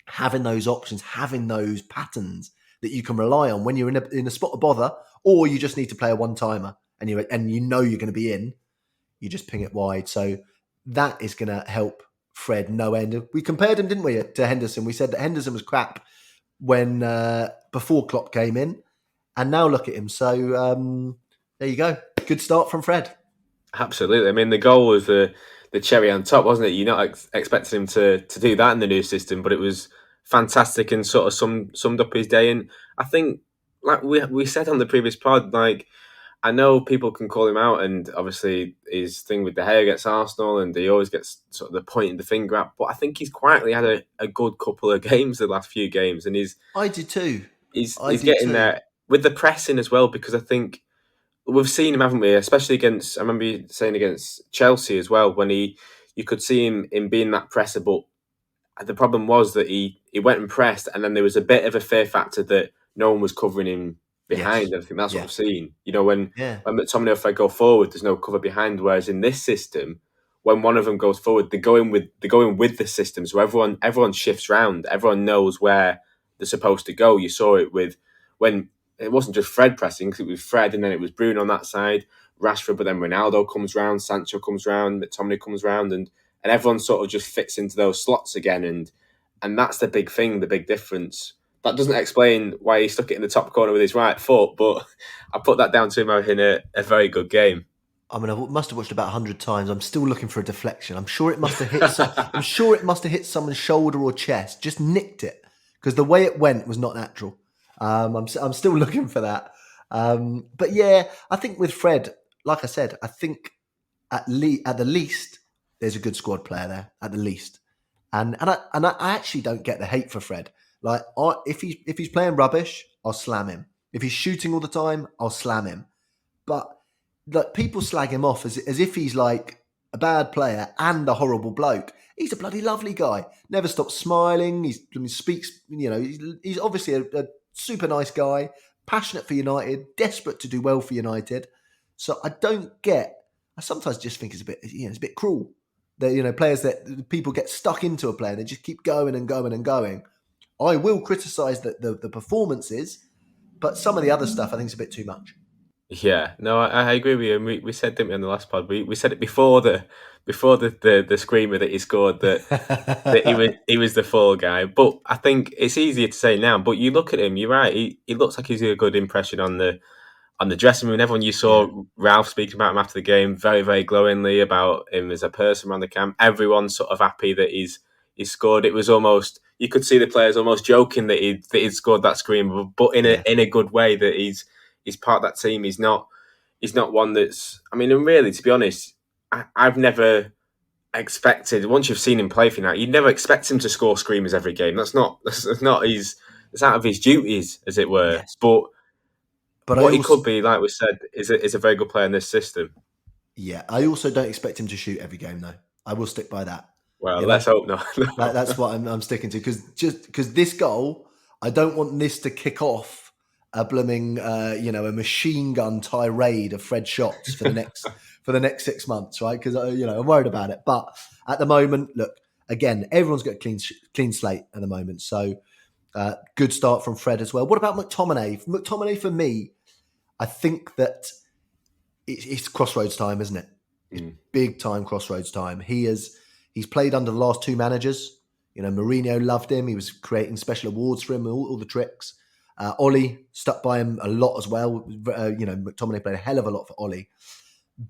having those options, having those patterns that you can rely on when you're in a spot of bother, or you just need to play a one-timer and you're going to be in, you just ping it wide. So that is going to help Fred no end. We compared him, didn't we, to Henderson? We said that Henderson was crap when before Klopp came in, and now look at him. So there you go. Good start from Fred. Absolutely. I mean, the goal was the the cherry on top, wasn't it? You're not expecting him to do that in the new system, but it was fantastic and sort of summed up his day. And I think, like we said on the previous pod, like I know people can call him out, and obviously his thing with De Gea against Arsenal, and he always gets sort of the pointing the finger at. But I think he's quietly had a good couple of games the last few games, and I do too. I he's do getting too. there with the pressing as well. Because I think we've seen him, haven't we? Especially against, I remember you saying against Chelsea as well, when you could see him in being that presser, but the problem was that he went and pressed, and then there was a bit of a fear factor that no one was covering him Yes. behind. I think that's what Yeah. I've seen. You know, when Yeah. McTominay or Fred go forward, there's no cover behind. Whereas in this system, when one of them goes forward, they're going with the system. So everyone shifts round. Everyone knows where they're supposed to go. You saw it with when it wasn't just Fred pressing, because it was Fred, and then it was Bruno on that side, Rashford, but then Ronaldo comes round, Sancho comes round, McTominay comes round, and everyone sort of just fits into those slots again, and that's the big thing, the big difference. That doesn't explain why he stuck it in the top corner with his right foot, but I put that down to him having a very good game. I mean, I must have watched about 100 times. I'm still looking for a deflection. I'm sure it must have hit. I'm sure it must have hit someone's shoulder or chest. Just nicked it because the way it went was not natural. I'm still looking for that. But yeah, I think with Fred, like I said, I think at the least there's a good squad player there. At the least, and I actually don't get the hate for Fred. Like, if he's playing rubbish, I'll slam him. If he's shooting all the time, I'll slam him. But like, people slag him off as if he's like a bad player and a horrible bloke. He's a bloody lovely guy. Never stops smiling. Speaks. He's obviously a super nice guy, passionate for United, desperate to do well for United. So I don't get. I sometimes just think it's a bit. It's a bit cruel that players that people get stuck into a player. They just keep going and going and going. I will criticise the performances, but some of the other stuff I think is a bit too much. Yeah, no, I agree with you. And we said, didn't we, on the last pod? We said it before the screamer that he scored, that he was the fall guy. But I think it's easier to say now. But you look at him, you're right. He looks like he's a good impression on the dressing room. And everyone, you Yeah, saw Ralf speaking about him after the game, very, very glowingly about him as a person around the camp. Everyone's sort of happy that he scored. It was almost, you could see the players almost joking that he'd scored that scream, but in a yeah, in a good way, that he's part of that team. He's not one that's. I mean, and really, to be honest, I've never expected, once you've seen him play for United, you'd never expect him to score screamers every game. That's not his. It's out of his duties, as it were. yes. But But I what he also, could be, like we said, is a very good player in this system. yeah, I also don't expect him to shoot every game though. I will stick by that. Well, You let's know, hope not. that's what I'm sticking to because this goal, I don't want this to kick off a blooming, a machine gun tirade of Fred shots for the next 6 months, right? Because I'm worried about it. But at the moment, look, again, everyone's got a clean slate at the moment, so good start from Fred as well. What about McTominay? McTominay for me, I think that it's crossroads time, isn't it? It's Mm. big time crossroads time. He's played under the last two managers. Mourinho loved him. He was creating special awards for him, all the tricks. Ollie stuck by him a lot as well. McTominay played a hell of a lot for Ollie.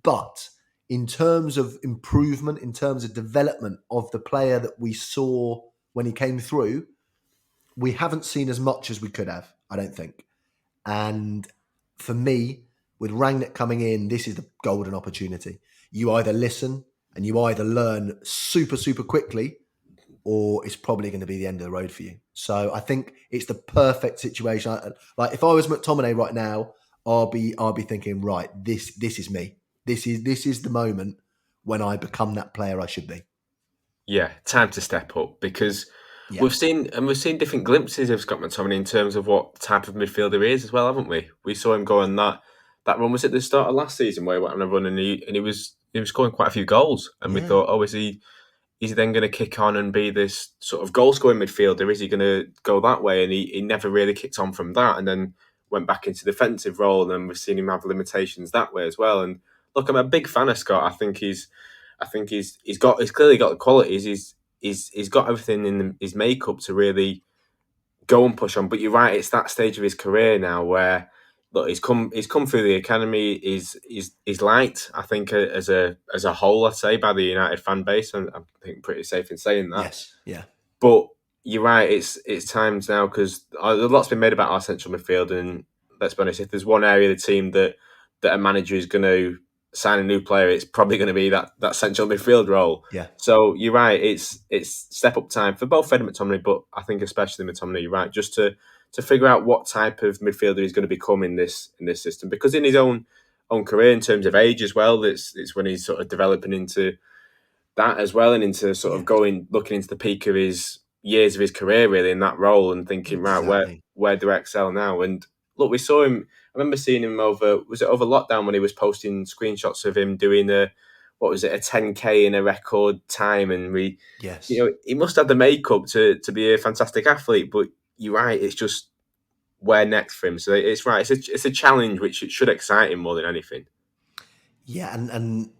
But in terms of improvement, in terms of development of the player that we saw when he came through, we haven't seen as much as we could have, I don't think. And for me, with Rangnick coming in, this is the golden opportunity. You either listen and you either learn super, super quickly, or it's probably going to be the end of the road for you. So I think it's the perfect situation. Like, if I was McTominay right now, I'll be thinking, right, this is me. This is the moment when I become that player I should be. Yeah, time to step up, because Yeah, we've seen different glimpses of Scott McTominay in terms of what type of midfielder he is as well, haven't we? We saw him go on that run. Was it the start of last season where he went on a run and he was scoring quite a few goals, and we yeah. thought, oh, is he then going to kick on and be this sort of goal scoring midfielder? Is he going to go that way? And he never really kicked on from that, and then went back into defensive role, and then we've seen him have limitations that way as well. And look, I'm a big fan of Scott. He's clearly got the qualities. He's got everything in his makeup to really go and push on. But you're right, it's that stage of his career now where, look, he's come through the academy. He's liked, I think, as a whole, I'd say, by the United fan base. And I think pretty safe in saying that. Yes, yeah, But you're right. It's times now because a lot's been made about our central midfield, and let's be honest, if there's one area of the team that a manager is going to sign a new player, it's probably going to be that central midfield role. yeah. So you're right. It's step up time for both Fred and McTominay, but I think especially McTominay. You're right. Just to figure out what type of midfielder he's going to become in this system, because in his own career, in terms of age as well, it's when he's sort of developing into that as well, and into sort of looking into the peak of his years of his career really in that role, and thinking, right, where do I excel now? And look, we saw him. I remember seeing him over lockdown when he was posting screenshots of him doing a 10K in a record time, and Yes. He must have the makeup to be a fantastic athlete. But you're right, it's just where next for him. So it's right. It's a challenge which it should excite him more than anything. Yeah, and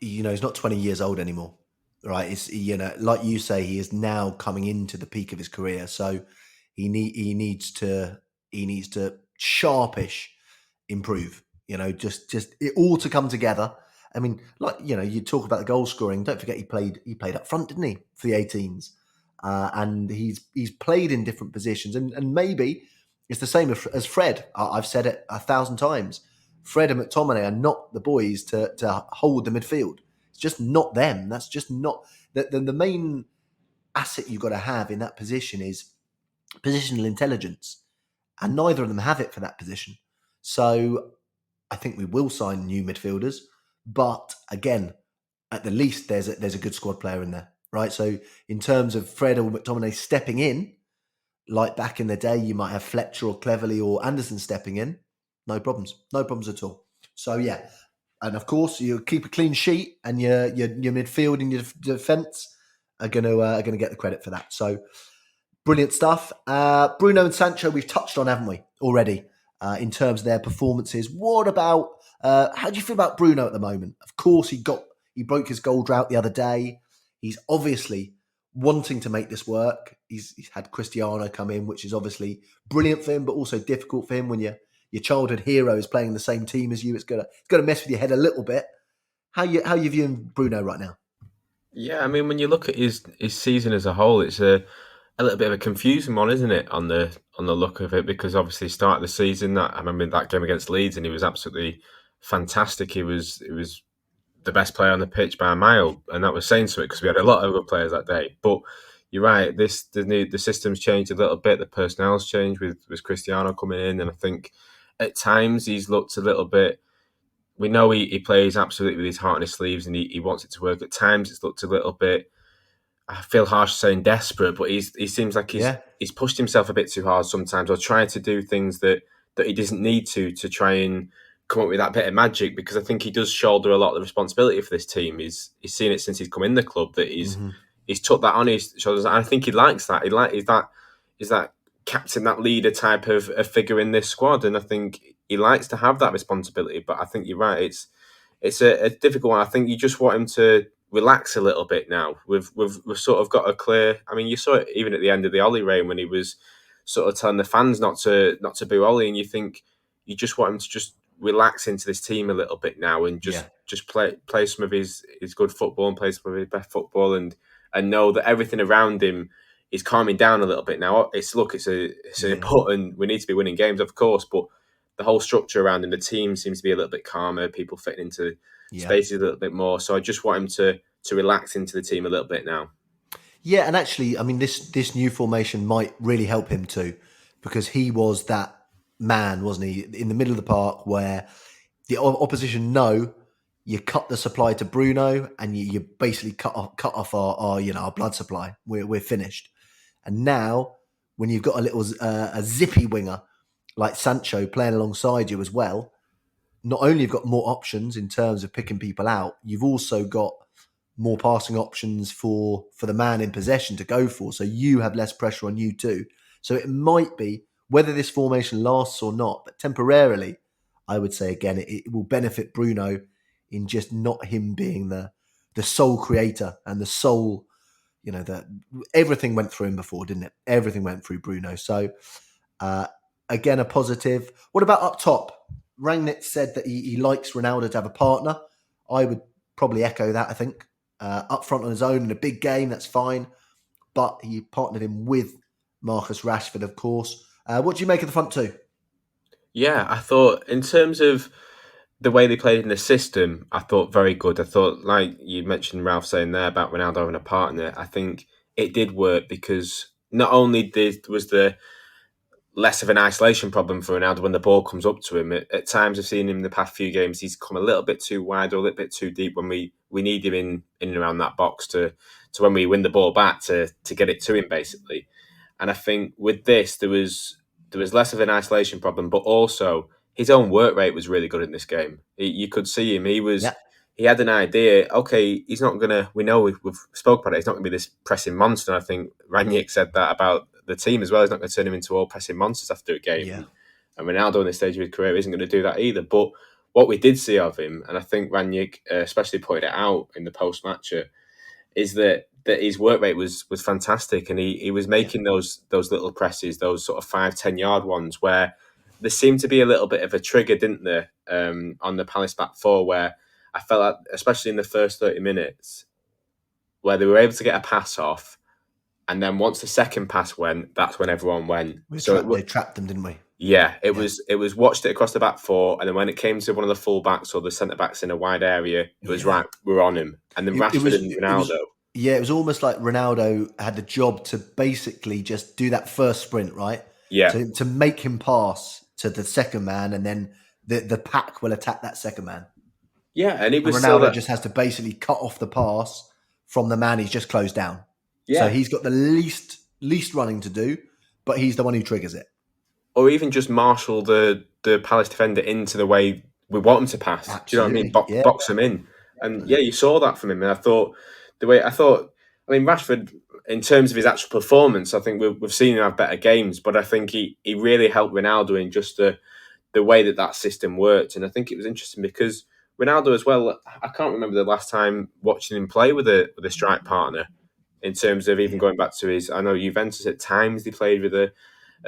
he's not 20 years old anymore, right? It's like you say, he is now coming into the peak of his career, so he needs to sharpish improve. Just it all to come together. I mean, like you talk about the goal scoring. Don't forget he played up front, didn't he, for the 18s? And he's played in different positions, and maybe it's the same as Fred. I've said it 1,000 times. Fred and McTominay are not the boys to hold the midfield. It's just not them. That's just not the main asset you've got to have in that position is positional intelligence, and neither of them have it for that position. So I think we will sign new midfielders, but again, at the least there's a good squad player in there, right? So in terms of Fred or McTominay stepping in, like back in the day, you might have Fletcher or Cleverley or Anderson stepping in. No problems at all. So yeah, and of course you keep a clean sheet, and your midfield and your defence are gonna get the credit for that. So brilliant stuff. Bruno and Sancho we've touched on, haven't we, already? In terms of their performances. What about how do you feel about Bruno at the moment? Of course, he broke his goal drought the other day. He's obviously wanting to make this work. He's had Cristiano come in, which is obviously brilliant for him, but also difficult for him when your childhood hero is playing the same team as you. It's gonna mess with your head a little bit. How you viewing Bruno right now? Yeah, I mean, when you look at his season as a whole, it's a little bit of a confusing one, isn't it? On the look of it, because obviously start of the season, I remember that game against Leeds, and he was absolutely fantastic. He was the best player on the pitch by a mile, and that was saying something because we had a lot of good players that day. But you're right, the system's changed a little bit. The personnel's changed with Cristiano coming in, and I think at times he's looked a little bit. We know he plays absolutely with his heart on his sleeves, and he wants it to work. At times it's looked a little bit. I feel harsh saying desperate, but he seems like he's pushed himself a bit too hard sometimes, or trying to do things that he doesn't need to try and come up with that bit of magic. Because I think he does shoulder a lot of the responsibility for this team. He's seen it since he's come in the club that he's took that on his shoulders, and I think he likes that. He's that captain, that leader type of figure in this squad, and I think he likes to have that responsibility. But I think you're right; it's a difficult one. I think you just want him to relax a little bit now. We've sort of got a clear. I mean, you saw it even at the end of the Ollie reign when he was sort of telling the fans not to boo Ollie, and you think you just want him to just relax into this team a little bit now, and just play some of his good football, and play some of his best football, and know that everything around him is calming down a little bit now. It's important. We need to be winning games, of course, but the whole structure around him, the team seems to be a little bit calmer. People fitting into spaces a little bit more. So I just want him to relax into the team a little bit now. Yeah, and actually, I mean, this new formation might really help him too, because he was that man, wasn't he, in the middle of the park where the opposition know you cut the supply to Bruno, and you basically cut off our blood supply. We're finished. And now, when you've got a zippy winger like Sancho playing alongside you as well, not only you've got more options in terms of picking people out, you've also got more passing options for the man in possession to go for. So you have less pressure on you too. So it might be, whether this formation lasts or not, but temporarily, I would say again, it will benefit Bruno in just not him being the sole creator and the sole, everything went through him before, didn't it? Everything went through Bruno. So again, a positive. What about up top? Rangnick said that he likes Ronaldo to have a partner. I would probably echo that, I think. Up front on his own in a big game, that's fine. But he partnered him with Marcus Rashford, of course. What do you make of the front two? Yeah, I thought in terms of the way they played in the system, I thought very good. I thought, like you mentioned, Ralph saying there about Ronaldo having a partner, I think it did work because not only was the less of an isolation problem for Ronaldo when the ball comes up to him. At times, I've seen him in the past few games. He's come a little bit too wide or a little bit too deep when we need him in and around that box to when we win the ball back to get it to him basically. And I think with this, there was less of an isolation problem, but also his own work rate was really good in this game. You could see him. Yeah, He had an idea. Okay, he's not gonna. We know we've spoke about it. He's not gonna be this pressing monster. I think Rangnick said that about the team as well. He's not going to turn him into all pressing monsters after a game. yeah, And Ronaldo in this stage of his career isn't going to do that either. But what we did see of him, and I think Rangnick especially pointed it out in the post match, is that his work rate was fantastic, and he was yeah, making those little presses, those sort of 5-10 yard ones where there seemed to be a little bit of a trigger, didn't there, on the Palace back four, where I felt like, especially in the first 30 minutes, where they were able to get a pass off, and then once the second pass went, that's when everyone went. they trapped them, didn't we? Yeah, it Yeah, was watched it across the back four, and then when it came to one of the full backs or the centre backs in a wide area, it was yeah. right, we're on him. And then It Rashford was and it was Ronaldo. yeah, it was almost like Ronaldo had the job to basically just do that first sprint, right? Yeah, To make him pass to the second man, and then the pack will attack that second man. yeah, and it And was so Ronaldo that just has to basically cut off the pass from the man he's just closed down. So yeah, he's got the least running to do, but he's the one who triggers it. or even just marshal the Palace defender into the way we want him to pass. Do you know what I mean? Absolutely. Yeah, Box him in, and yeah, definitely. you saw that from him. And I mean, Rashford, in terms of his actual performance, I think we've seen him have better games, but I think he really helped Ronaldo in just the way that system worked. And I think it was interesting because Ronaldo as well, I can't remember the last time watching him play with a strike partner in terms of even Yeah. going back to I know Juventus at times they played with a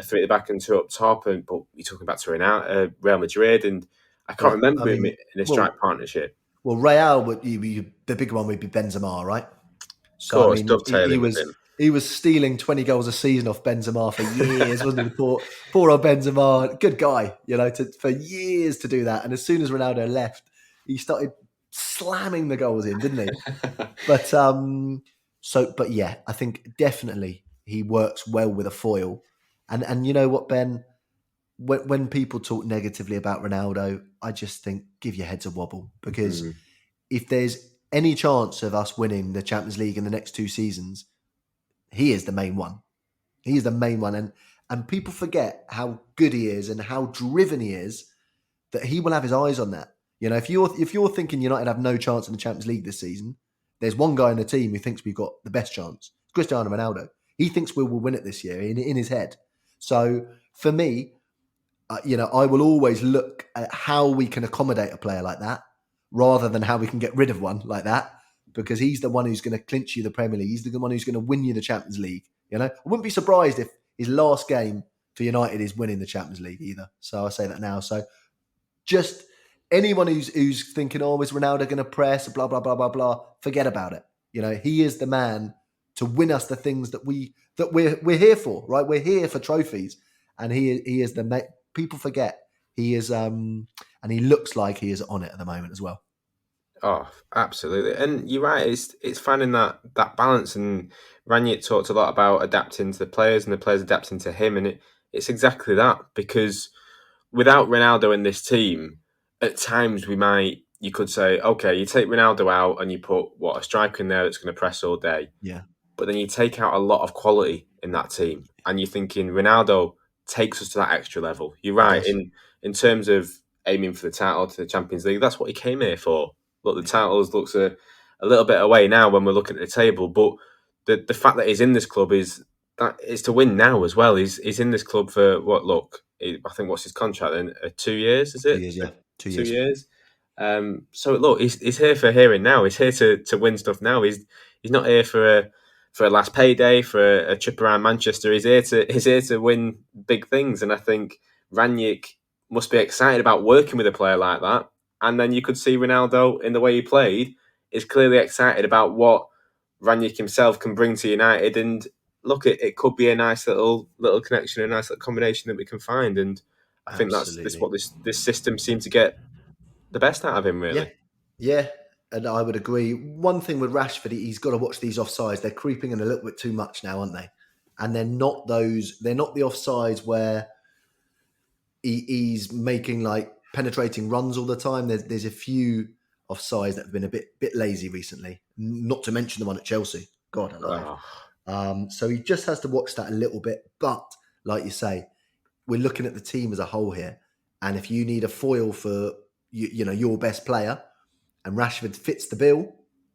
three at the back and two up top, but you're talking about to Real Madrid, and I can't Well, I remember him mean, in a well, strike partnership. Real would the big one would be Benzema, right? Of So I course, mean, dovetailing with him. he was stealing 20 goals a season off Benzema for years, wasn't he? Poor old Benzema, good guy, for years to do that. And as soon as Ronaldo left, he started slamming the goals in, didn't he? But but yeah, I think definitely he works well with a foil. And you know what, Ben? When people talk negatively about Ronaldo, I just think give your heads a wobble, because Mm, if there's any chance of us winning the Champions League in the next 2 seasons, he is the main one. He is the main one, and people forget how good he is and how driven he is, that he will have his eyes on that. If you're thinking United have no chance in the Champions League this season, there's one guy in the team who thinks we've got the best chance. Cristiano Ronaldo. He thinks we will win it this year in his head. So for me, I will always look at how we can accommodate a player like that rather than how we can get rid of one like that, because he's the one who's going to clinch you the Premier League. He's the one who's going to win you the Champions League. I wouldn't be surprised if his last game for United is winning the Champions League either. So I say that now. So just anyone who's thinking, oh, is Ronaldo going to press? Blah blah blah blah blah. Forget about it. He is the man to win us the things that we're here for. Right, we're here for trophies, and he is the people forget he is and he looks like he is on it at the moment as well. oh, absolutely, and you're right. It's finding that balance, and Ranić talked a lot about adapting to the players and the players adapting to him, and it's exactly that because without Ronaldo in this team, at times you could say, okay, you take Ronaldo out and you put a striker in there that's going to press all day, Yeah, but then you take out a lot of quality in that team, and you're thinking Ronaldo takes us to that extra level. You're he right does. in terms of aiming for the title to the Champions League. That's what he came here for. Look, the Yeah, titles looks a little bit away now when we're looking at the table, but the fact that he's in this club is to win now as well. He's in this club for what? Look, I think what's his contract then? 2 years, is 2 it? years. Yeah, 2 years. 2 years. So look, he's here for here and now. He's here to win stuff now. He's not here for a last payday, for a trip around Manchester. He's here to win big things. And I think Rangnick must be excited about working with a player like that. And then you could see Ronaldo, in the way he played, is clearly excited about what Rangnick himself can bring to United. And look, it could be a nice little connection, a nice little combination that we can find. And I think that's Absolutely. what this system seemed to get the best out of him, Yeah, really. yeah, and I would agree. One thing with Rashford, he's got to watch these offsides. They're creeping in a little bit too much now, aren't they? And they're not those. They're not the offsides where he's making like penetrating runs all the time. There's a few offsides that have been a bit lazy recently. Not to mention the one at Chelsea. God alive. Oh, So he just has to watch that a little bit. But like you say, we're looking at the team as a whole here. And if you need a foil for your best player, and Rashford fits the bill,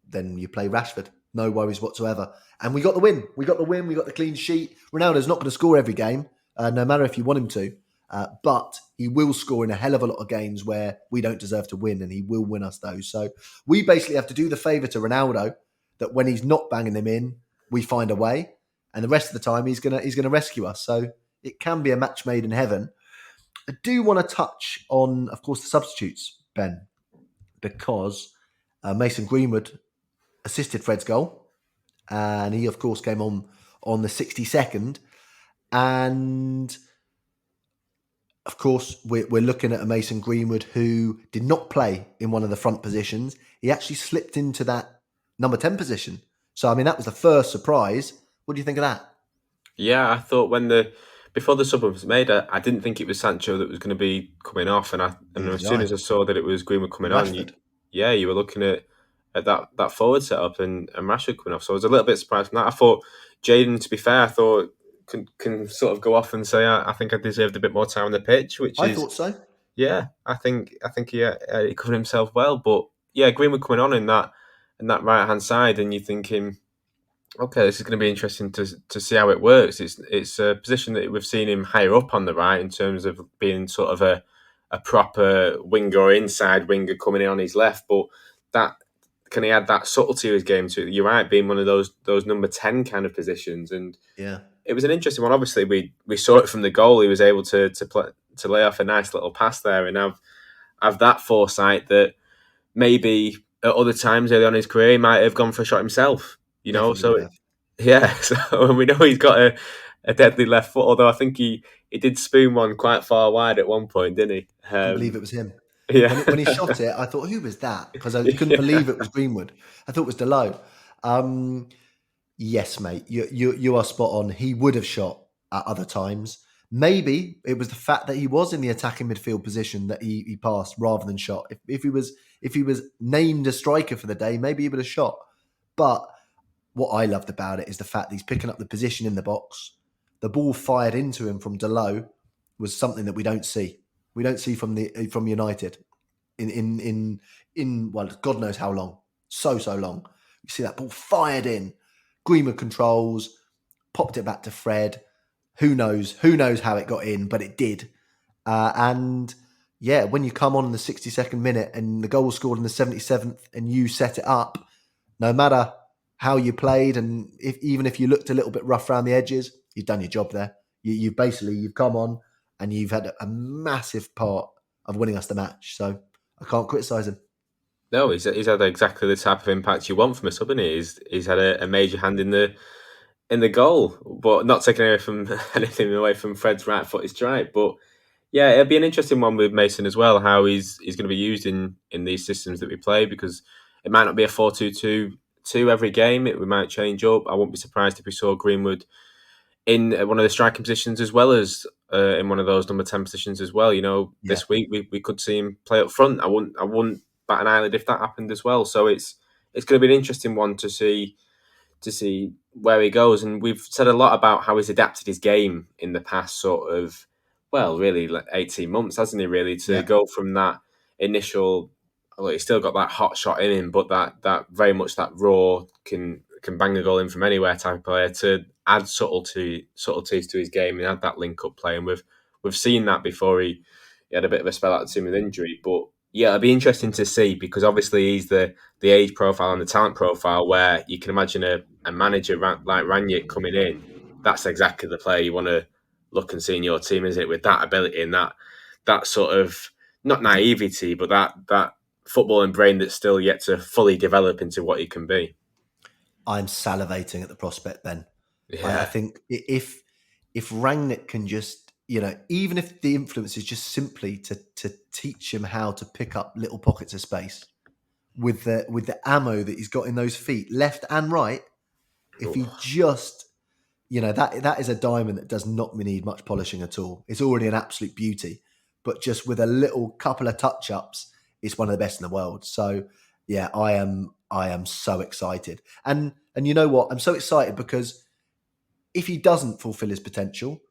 then you play Rashford. No worries whatsoever. And we got the win. We got the clean sheet. Ronaldo's not going to score every game, no matter if you want him to. But he will score in a hell of a lot of games where we don't deserve to win, and he will win us those. So we basically have to do the favour to Ronaldo that when he's not banging them in, we find a way, and the rest of the time he's gonna rescue us. So it can be a match made in heaven. I do want to touch on, of course, the substitutes, Ben, because Mason Greenwood assisted Fred's goal, and he, of course, came on the 62nd. And of course, we're looking at a Mason Greenwood who did not play in one of the front positions. He actually slipped into that number 10 position. So, I mean, that was the first surprise. What do you think of that? yeah, I thought before the sub was made, I didn't think it was Sancho that was going to be coming off, and Neither as did soon I. as I saw that it was Greenwood coming on, Rashford. you were looking at that forward setup and Rashford coming off. So I was a little bit surprised from that. I thought Jaden, to be fair, I thought can sort of go off and say I think I deserved a bit more time on the pitch, which I is thought so. yeah, I think he covered himself well, but yeah, Greenwood coming on in that right hand side, and you're thinking, okay, this is going to be interesting to see how it works. It's a position that we've seen him higher up on the right in terms of being sort of a proper winger or inside winger coming in on his left, but that can he add that subtlety to his game to it? You're right, being one of those number 10 kind of positions, and Yeah, it was an interesting one. Obviously, we saw it from the goal. He was able to lay off a nice little pass there and have that foresight that maybe at other times early on in his career he might have gone for a shot himself. definitely So would have. yeah. So we know he's got a deadly left foot. Although I think he did spoon one quite far wide at one point, didn't he? Couldn't believe it was him. Yeah, When he shot it, I thought, who was that? Because I couldn't yeah. believe it was Greenwood. I thought it was Delo. Um, yes, mate, you are spot on. He would have shot at other times. Maybe it was the fact that he was in the attacking midfield position that he passed rather than shot. If he was named a striker for the day, maybe he would have shot. But what I loved about it is the fact that he's picking up the position in the box. The ball fired into him from Delo was something that we don't see. We don't see from United in well, God knows how long, so long. You see that ball fired in, Greenwood controls, popped it back to Fred. Who knows? Who knows how it got in, but it did. And yeah, when you come on in the 62nd minute and the goal was scored in the 77th, and you set it up, no matter how you played, and even if you looked a little bit rough around the edges, you've done your job there. You've come on and you've had a massive part of winning us the match. So I can't criticise him. No, he's had exactly the type of impact you want from a sub, hasn't he? He's had a major hand in the goal, but not taking away from anything away from Fred's right foot strike. But yeah, it'll be an interesting one with Mason as well, how he's going to be used in these systems that we play, because it might not be a 4-2-2 every game. We might change up. I wouldn't be surprised if we saw Greenwood in one of the striking positions as well as in one of those number 10 positions as well. Yeah, This week we could see him play up front. I wouldn't bat an eyelid if that happened as well. So it's going to be an interesting one to see where he goes. And we've said a lot about how he's adapted his game in the past sort of, well, really like 18 months, hasn't he, really, to yeah, go from that initial, well, he's still got that hot shot in him, but that very much that raw can bang a goal in from anywhere type of player, to add subtleties to his game and add that link up play. And we've seen that before he had a bit of a spell out of the team with injury. But yeah, it'll be interesting to see, because obviously he's the age profile and the talent profile where you can imagine a manager like Rangnick coming in. That's exactly the player you want to look and seeing your team, isn't it? With that ability and that sort of not naivety, but that footballing brain that's still yet to fully develop into what he can be. I'm salivating at the prospect, Ben. I Yeah, think if Rangnick can just, even if the influence is just simply to teach him how to pick up little pockets of space with the ammo that he's got in those feet, left and right, if he just, that is a diamond that does not need much polishing at all. It's already an absolute beauty, but just with a little couple of touch ups, it's one of the best in the world. So yeah, I am so excited, and you know what? I'm so excited because if he doesn't fulfill his potential,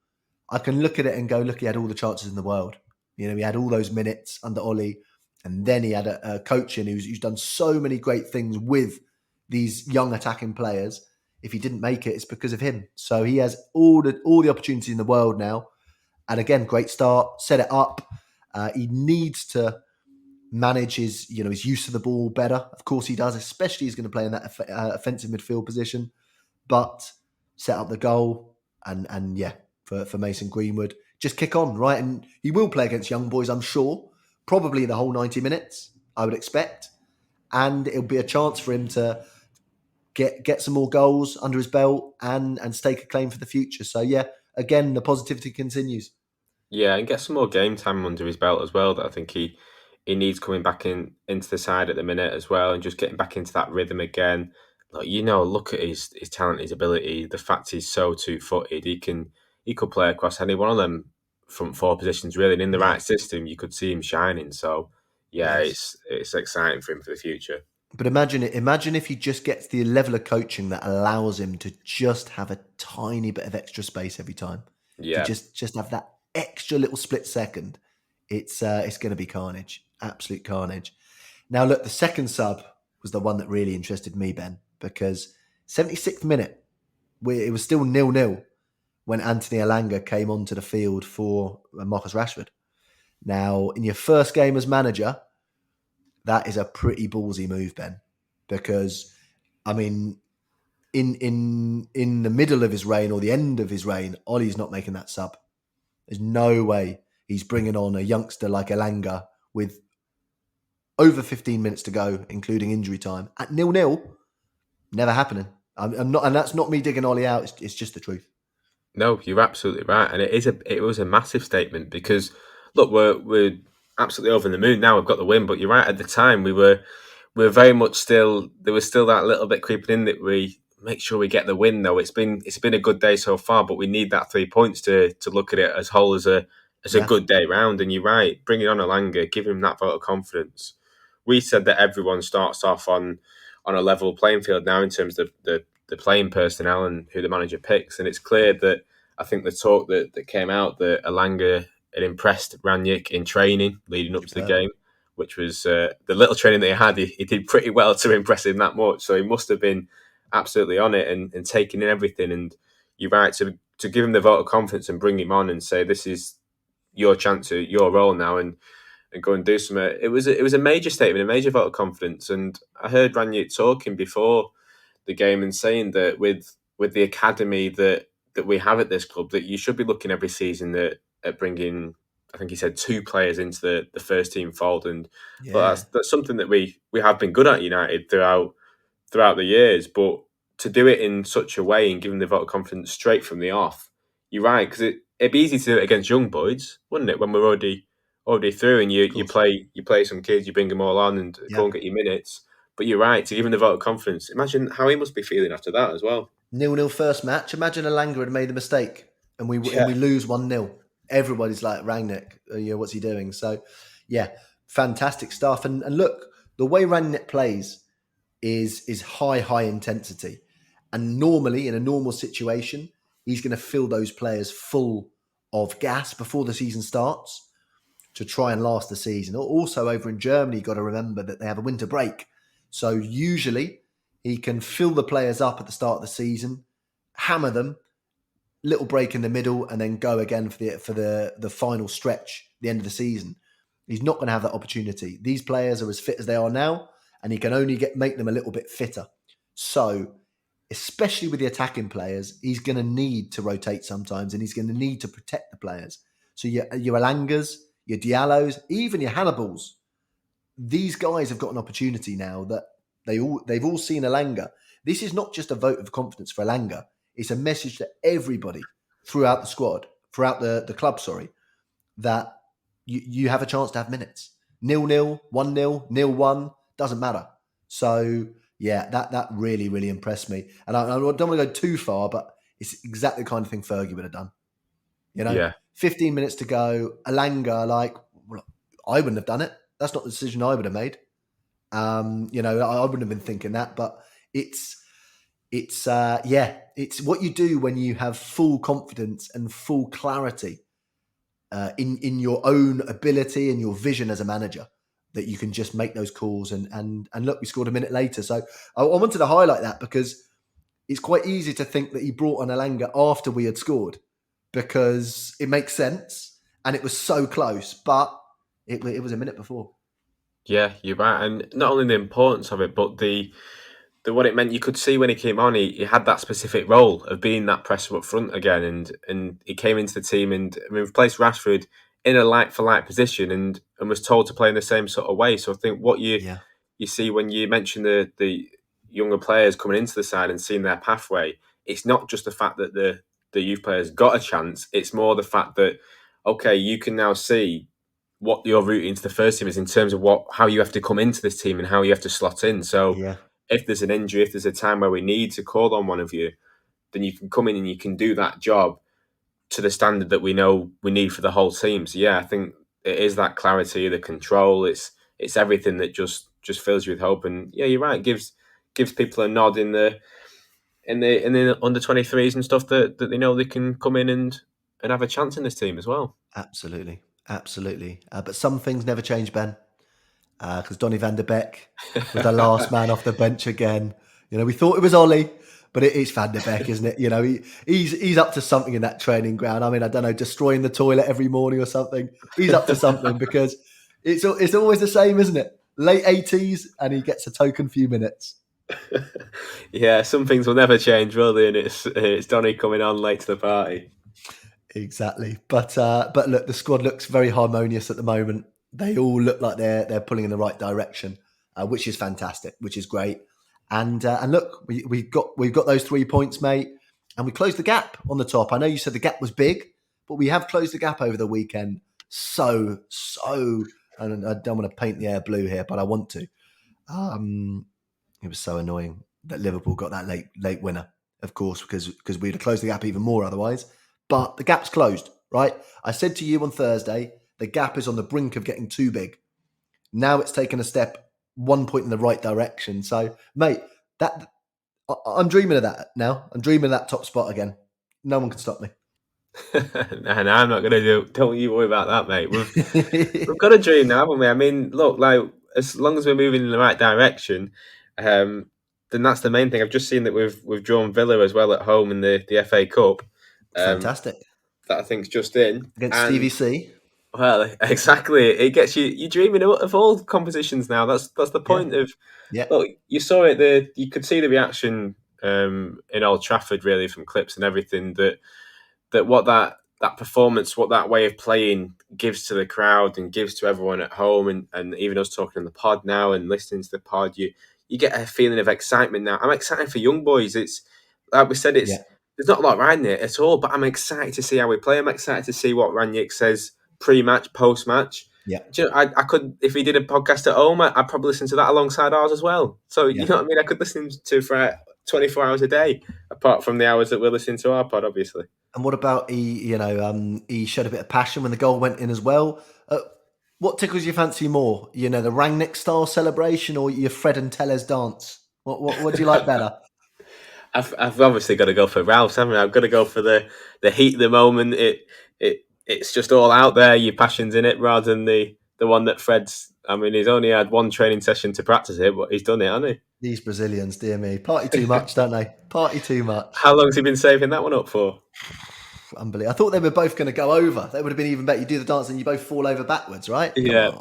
I can look at it and go, look, he had all the chances in the world. He had all those minutes under Ollie, and then he had a coach in who's done so many great things with these young attacking players. If he didn't make it, it's because of him. So he has all the opportunity in the world now. And again, great start, set it up. He needs to manage his use of the ball better. Of course he does, especially he's going to play in that offensive midfield position. But set up the goal and yeah, for Mason Greenwood, just kick on, right? And he will play against young boys, I'm sure, probably the whole 90 minutes, I would expect. And it'll be a chance for him to get some more goals under his belt and stake a claim for the future. So yeah, again, the positivity continues. yeah, and get some more game time under his belt as well. That I think he needs coming back into the side at the minute as well, and just getting back into that rhythm again. Like look at his talent, his ability. The fact he's so 2-footed, he could play across any one of them front four positions really. And in the Yeah. right system, you could see him shining. So yeah, Yes. it's exciting for him for the future. But imagine it. Imagine if he just gets the level of coaching that allows him to just have a tiny bit of extra space every time. If he Yeah, just have that extra little split second, it's going to be carnage, absolute carnage. Now, look, the second sub was the one that really interested me, Ben, because 76th minute, it was still 0-0 when Anthony Elanga came onto the field for Marcus Rashford. Now, in your first game as manager, that is a pretty ballsy move, Ben, because I mean, in the middle of his reign or the end of his reign, Ollie's not making that sub. There's no way he's bringing on a youngster like Elanga with over 15 minutes to go, including injury time, at 0-0. Never happening. I'm not, and that's not me digging Ollie out. It's just the truth. no, you're absolutely right, and it was a massive statement because look, we're absolutely over the moon now. We've got the win, but you're right. At the time, we're very much still there was still that little bit creeping in that we make sure we get the win. Though it's been a good day so far, but we need that 3 points to look at it as whole as a Yeah, good day round. And you're right, bringing on Alanga, giving him that vote of confidence. We said that everyone starts off on a level playing field now in terms of the playing personnel and who the manager picks, and it's clear that I think the talk that came out that Alanga had impressed Rangnick in training leading up to the superb. game, which was the little training that he had. He did pretty well to impress him that much, so he must have been absolutely on it and taking in everything. And you're right to give him the vote of confidence and bring him on and say this is your chance, your role now, and go and do something. It was a major statement, a major vote of confidence. And I heard Rangnick talking before the game and saying that with the academy that we have at this club, that you should be looking every season at bringing. I think he said 2 players into the first team fold, and but Yeah, that's something that we have been good at United throughout the years. But to do it in such a way and give them the vote of confidence straight from the off, you're right because it'd be easy to do it against young boys, wouldn't it? When we're already through and of you course. play some kids, you bring them all on and go Yeah. and get your minutes. But you're right to give him the vote of confidence. Imagine how he must be feeling after that as well. 0-0 first match. Imagine Elanga had made a mistake and we Yeah, lose 1-0. Everybody's like, Rangnick, what's he doing? So, yeah, fantastic stuff. And look, the way Rangnick plays is high intensity. And normally, in a normal situation, he's going to fill those players full of gas before the season starts to try and last the season. Also, over in Germany, you've got to remember that they have a winter break. So usually he can fill the players up at the start of the season, hammer them, little break in the middle, and then go again for the final stretch, the end of the season. He's not going to have that opportunity. These players are as fit as they are now, and he can only make them a little bit fitter. So especially with the attacking players, he's going to need to rotate sometimes, and he's going to need to protect the players. So your Alangas, your Diallos, even your Hannibals, these guys have got an opportunity now that they've all seen Elanga. This is not just a vote of confidence for Elanga. It's a message to everybody throughout the squad, throughout the club, that you have a chance to have minutes. 0-0, 1-0, 0-1, doesn't matter. So yeah, that really, really impressed me. And I don't want to go too far, but it's exactly the kind of thing Fergie would have done. 15 minutes to go, Elanga, well, I wouldn't have done it. That's not the decision I would have made. I wouldn't have been thinking that, but it's what you do when you have full confidence and full clarity in your own ability and your vision as a manager, that you can just make those calls and look, we scored a minute later. So I wanted to highlight that because it's quite easy to think that he brought on Elanga after we had scored, because it makes sense and it was so close, but it was a minute before. Yeah, you're right. And not only the importance of it, but the what it meant. You could see when he came on, he had that specific role of being that presser up front again, and he came into the team and replaced Rashford in a like-for-like position and was told to play in the same sort of way. So I think what you see when you mention the younger players coming into the side and seeing their pathway, it's not just the fact that the youth players got a chance, it's more the fact that, okay, you can now see what your route into the first team is in terms of how you have to come into this team and how you have to slot in. So if there's an injury, if there's a time where we need to call on one of you, then you can come in and you can do that job to the standard that we know we need for the whole team. So yeah, I think it is that clarity, the control. It's everything that just fills you with hope. And yeah, you're right. It gives people a nod in the under 23s and stuff that they know they can come in and have a chance in this team as well. Absolutely. But some things never change, Ben. Because Donny van der Beek was the last man off the bench again. We thought it was Ollie, but it's Van der Beek, isn't it? He's up to something in that training ground. I mean, I don't know, destroying the toilet every morning or something. He's up to something because it's always the same, isn't it? Late 80s, and he gets a token few minutes. Yeah, some things will never change, will they? And it's Donny coming on late to the party. Exactly, but look, the squad looks very harmonious at the moment. They all look like they're pulling in the right direction, which is fantastic, which is great. And look, we've got those 3 points, mate, and we closed the gap on the top. I know you said the gap was big, but we have closed the gap over the weekend. So, and I don't want to paint the air blue here, but I want to. It was so annoying that Liverpool got that late winner, of course, because we'd have closed the gap even more otherwise. But the gap's closed, right? I said to you on Thursday, the gap is on the brink of getting too big. Now it's taken a step, 1 point in the right direction. So, mate, I'm dreaming of that now. I'm dreaming of that top spot again. No one can stop me. No, I'm not going to do. Don't you worry about that, mate. We've got a dream now, haven't we? I mean, look, as long as we're moving in the right direction, then that's the main thing. I've just seen that we've drawn Villa as well at home in the FA Cup. Fantastic. That I think's just in against TVC. Well, exactly. It gets you're dreaming of all competitions now. That's the point of. Yeah. Look, you saw it. You could see the reaction in Old Trafford, really, from clips and everything. That what that performance, what that way of playing gives to the crowd and gives to everyone at home, and even us talking in the pod now and listening to the pod, you get a feeling of excitement now. I'm excited for young boys. It's like we said. There's not a lot riding it at all, but I'm excited to see how we play. I'm excited to see what Rangnick says pre-match, post-match. Yeah. Do you know, I could, if he did a podcast at home, I'd probably listen to that alongside ours as well. So, you know what I mean? I could listen to for 24 hours a day, apart from the hours that we're listening to our pod, obviously. And what about he showed a bit of passion when the goal went in as well. What tickles your fancy more? The Rangnick style celebration or your Fred and Tellez dance? What do you like better? I've obviously got to go for Ralph's, haven't I? I've got to go for the heat of the moment. It's just all out there. Your passion's in it, rather than the one that Fred's. I mean, he's only had one training session to practice it, but he's done it, hasn't he? These Brazilians, dear me, party too much, don't they? Party too much. How long's he been saving that one up for? Unbelievable. I thought they were both going to go over. That would have been even better. You do the dance and you both fall over backwards, right? Yeah.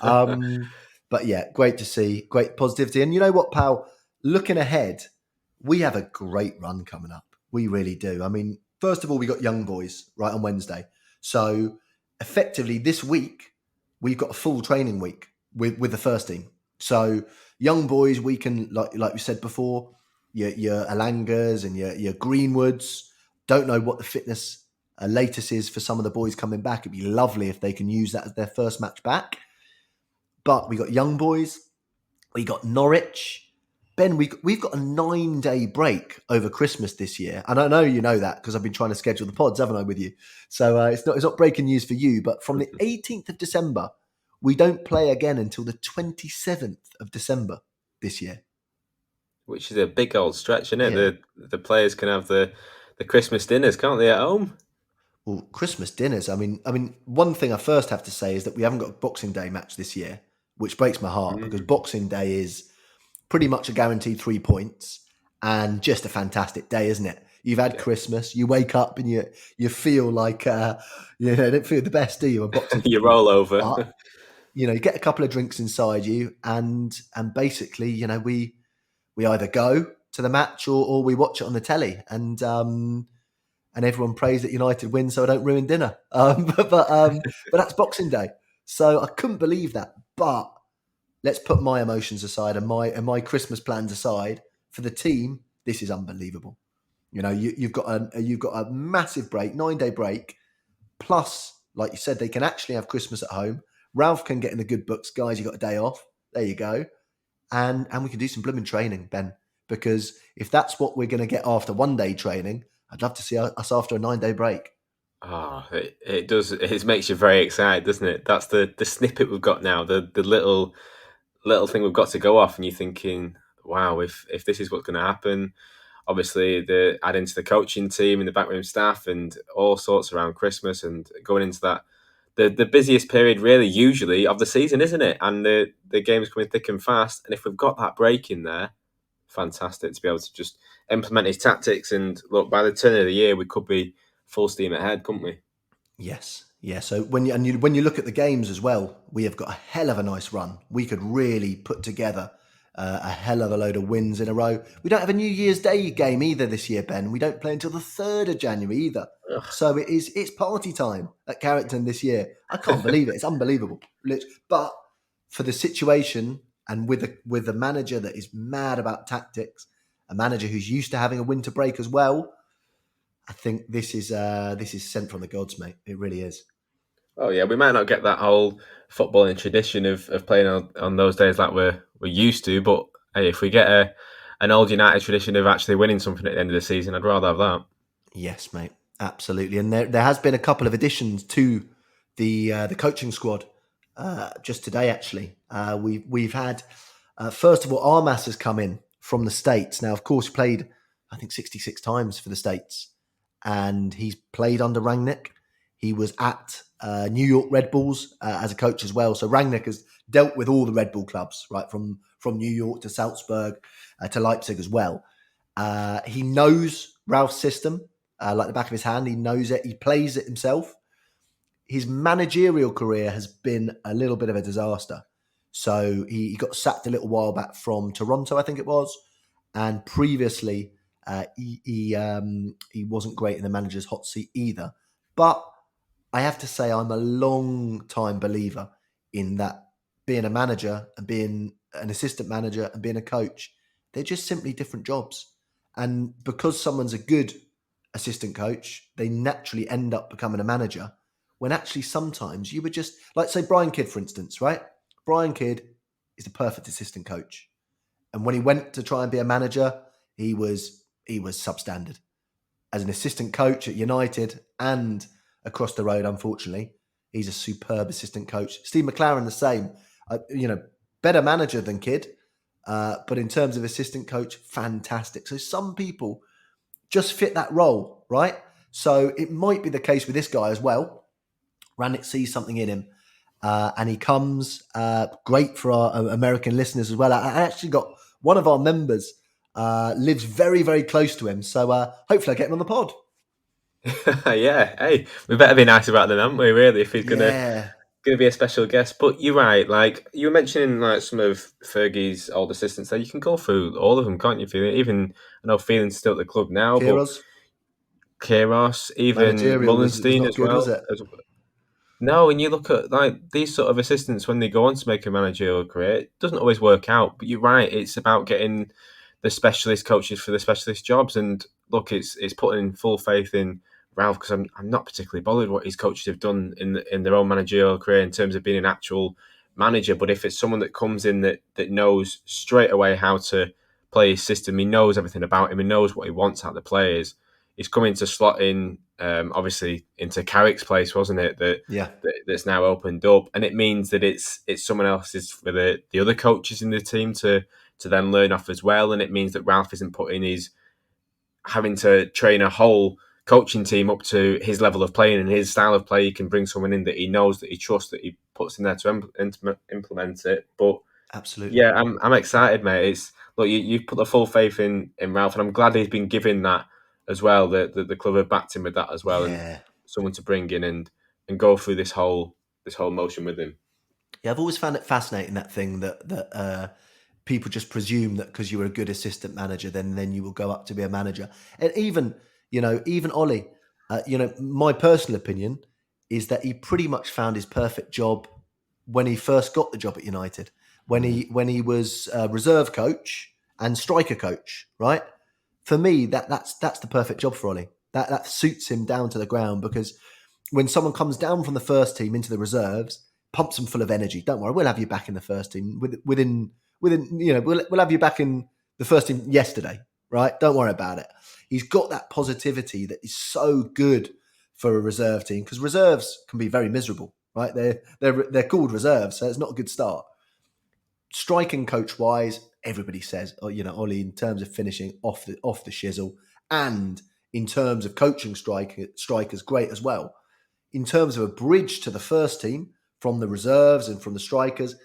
But yeah, great to see. Great positivity. And you know what, pal? Looking ahead, we have a great run coming up. We really do. I mean, first of all, we got young boys right on Wednesday. So effectively this week, we've got a full training week with the first team. So young boys, we can, like we said before, your Alangas and your Greenwoods, don't know what the fitness latest is for some of the boys coming back. It'd be lovely if they can use that as their first match back. But we got young boys, we got Norwich. Ben, we've got a 9-day break over Christmas this year, and I know you know that because I've been trying to schedule the pods, haven't I, with you? So it's not breaking news for you, but from the 18th of December, we don't play again until the 27th of December this year. Which is a big old stretch, isn't it? Yeah. The players can have the Christmas dinners, can't they, at home? Well, Christmas dinners. I mean, one thing I first have to say is that we haven't got a Boxing Day match this year, which breaks my heart because Boxing Day is pretty much a guaranteed 3 points and just a fantastic day, isn't it? You've had Christmas, you wake up and you feel like don't feel the best, do you? On Boxing Day, you roll over. But, you get a couple of drinks inside you, and basically, we either go to the match or we watch it on the telly, and everyone prays that United win so I don't ruin dinner. But that's Boxing Day, so I couldn't believe that, but. Let's put my emotions aside and my Christmas plans aside. For the team, this is unbelievable. You've got a massive break, 9-day break, plus, like you said, they can actually have Christmas at home. Ralph can get in the good books, guys. You got a day off. There you go, and we can do some blooming training, Ben. Because if that's what we're going to get after 1-day training, I'd love to see us after a 9-day break. Oh, it does. It makes you very excited, doesn't it? That's the snippet we've got now. The little thing we've got to go off, and you're thinking, wow, if this is what's going to happen, obviously the add into the coaching team and the backroom staff and all sorts around Christmas and going into that the busiest period really usually of the season, isn't it? And the game's coming thick and fast, and if we've got that break in there, fantastic to be able to just implement his tactics. And look, by the turn of the year, we could be full steam ahead, couldn't we? Yes. Yeah, so when you look at the games as well, we have got a hell of a nice run. We could really put together a hell of a load of wins in a row. We don't have a New Year's Day game either this year, Ben. We don't play until the 3rd of January either. Ugh. So it's party time at Carrington this year. I can't believe it. It's unbelievable. But for the situation and with a manager that is mad about tactics, a manager who's used to having a winter break as well, I think this is sent from the gods, mate. It really is. Oh yeah, we might not get that whole footballing tradition of playing on those days like we're used to, but hey, if we get an old United tradition of actually winning something at the end of the season, I'd rather have that. Yes, mate, absolutely. And there has been a couple of additions to the coaching squad just today. Actually, we've had first of all, Armas has come in from the States. Now, of course, he played I think 66 times for the States, and he's played under Rangnick. He was at New York Red Bulls as a coach as well. So Rangnick has dealt with all the Red Bull clubs, right, from New York to Salzburg to Leipzig as well. He knows Ralph's system like the back of his hand. He knows it. He plays it himself. His managerial career has been a little bit of a disaster. So he got sacked a little while back from Toronto, I think it was. And previously, he wasn't great in the manager's hot seat either. But I have to say I'm a long time believer in that being a manager and being an assistant manager and being a coach, they're just simply different jobs. And because someone's a good assistant coach, they naturally end up becoming a manager when actually sometimes you would just, like say Brian Kidd, for instance, right? Brian Kidd is the perfect assistant coach. And when he went to try and be a manager, he was substandard. As an assistant coach at United and across the road, unfortunately, he's a superb assistant coach. Steve McLaren, the same. Better manager than Kidd, but in terms of assistant coach, fantastic. So some people just fit that role, right? So it might be the case with this guy as well. Rangnick sees something in him, and he comes. Great for our American listeners as well. I actually got one of our members lives very, very close to him, so hopefully I get him on the pod. Yeah, hey, we better be nice about them, haven't we? Really, if he's gonna going to be a special guest. But you're right. Like you were mentioning, like some of Fergie's old assistants. There, you can go through all of them, can't you? Feeling even I know Feeling's still at the club now, but Kiros Kairos, even managerial was Mullenstein not as good, was well. it? No, and you look at like these sort of assistants when they go on to make a managerial career, it doesn't always work out. But you're right; it's about getting the specialist coaches for the specialist jobs. And look, it's putting full faith in Ralph because I'm not particularly bothered what his coaches have done in their own managerial career in terms of being an actual manager. But if it's someone that comes in that knows straight away how to play his system, he knows everything about him, he knows what he wants out of the players. He's coming to slot in, obviously into Carrick's place, wasn't it? Yeah, That's now opened up, and it means that it's someone else's for the other coaches in the team to then learn off as well, and it means that Ralph isn't putting his having to train a whole coaching team up to his level of playing and his style of play. He can bring someone in that he knows, that he trusts, that he puts in there to implement it. But absolutely. yeah, I'm excited, mate. It's look, you've put the full faith in Ralph, and I'm glad he's been given that as well. The club have backed him with that as well, and Yeah. someone to bring in and go through this whole motion with him. Yeah, I've always found it fascinating, that thing that people just presume that because you're a good assistant manager, then you will go up to be a manager. And even Ollie, my personal opinion is that he pretty much found his perfect job when he first got the job at United, when he was reserve coach and striker coach, right? For me, that's the perfect job for Ollie. That suits him down to the ground, because when someone comes down from the first team into the reserves, pumps them full of energy. Don't worry, we'll have you back in the first team within. We'll have you back in the first team yesterday, right? Don't worry about it. He's got that positivity that is so good for a reserve team, because reserves can be very miserable, right? They're called reserves, so it's not a good start. Striking coach wise, everybody says, Ollie, in terms of finishing off the shizzle, and in terms of coaching strikers, great as well. In terms of a bridge to the first team from the reserves and from the strikers,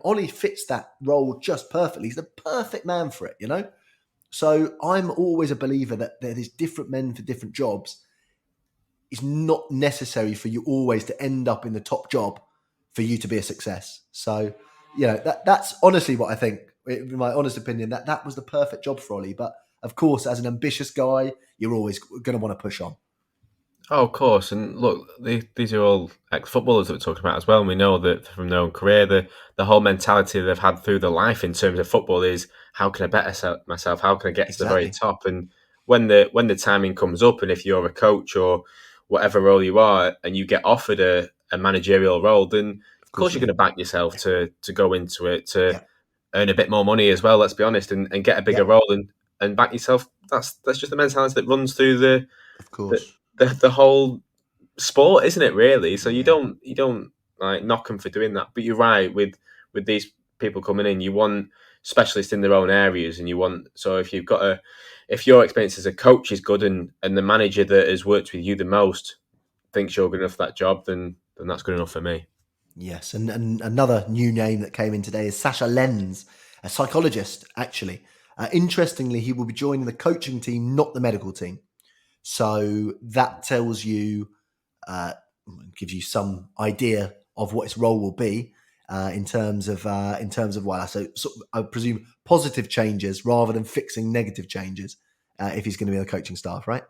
Ollie fits that role just perfectly. He's the perfect man for it. So I'm always a believer that there's different men for different jobs. It's not necessary for you always to end up in the top job for you to be a success. So, that's honestly what I think, in my honest opinion, that was the perfect job for Ollie. But of course, as an ambitious guy, you're always going to want to push on. Oh, of course. And look, these are all ex-footballers that we're talking about as well. And we know that from their own career, the whole mentality they've had through their life in terms of football is, how can I better myself? How can I get to the very Exactly. top? And when the timing comes up, and if you're a coach or whatever role you are, and you get offered a managerial role, then Of of course course you you're going do. to back yourself to go into it, to Yeah. earn a bit more money as well. Let's be honest, and get a bigger Yeah. role and back yourself. That's just the mentality that runs through Of the course. the whole sport, isn't it? Really. So you Yeah. don't like knock them for doing that. But you're right, with these people coming in, you want specialists in their own areas, and you want, so if your experience as a coach is good, and the manager that has worked with you the most thinks you're good enough for that job, then that's good enough for me. Yes, and another new name that came in today is Sacha Lense, a psychologist, actually. Interestingly, he will be joining the coaching team, not the medical team. So that tells you, uh, gives you some idea of what his role will be, well, so I presume positive changes rather than fixing negative changes, if he's going to be on the coaching staff, right?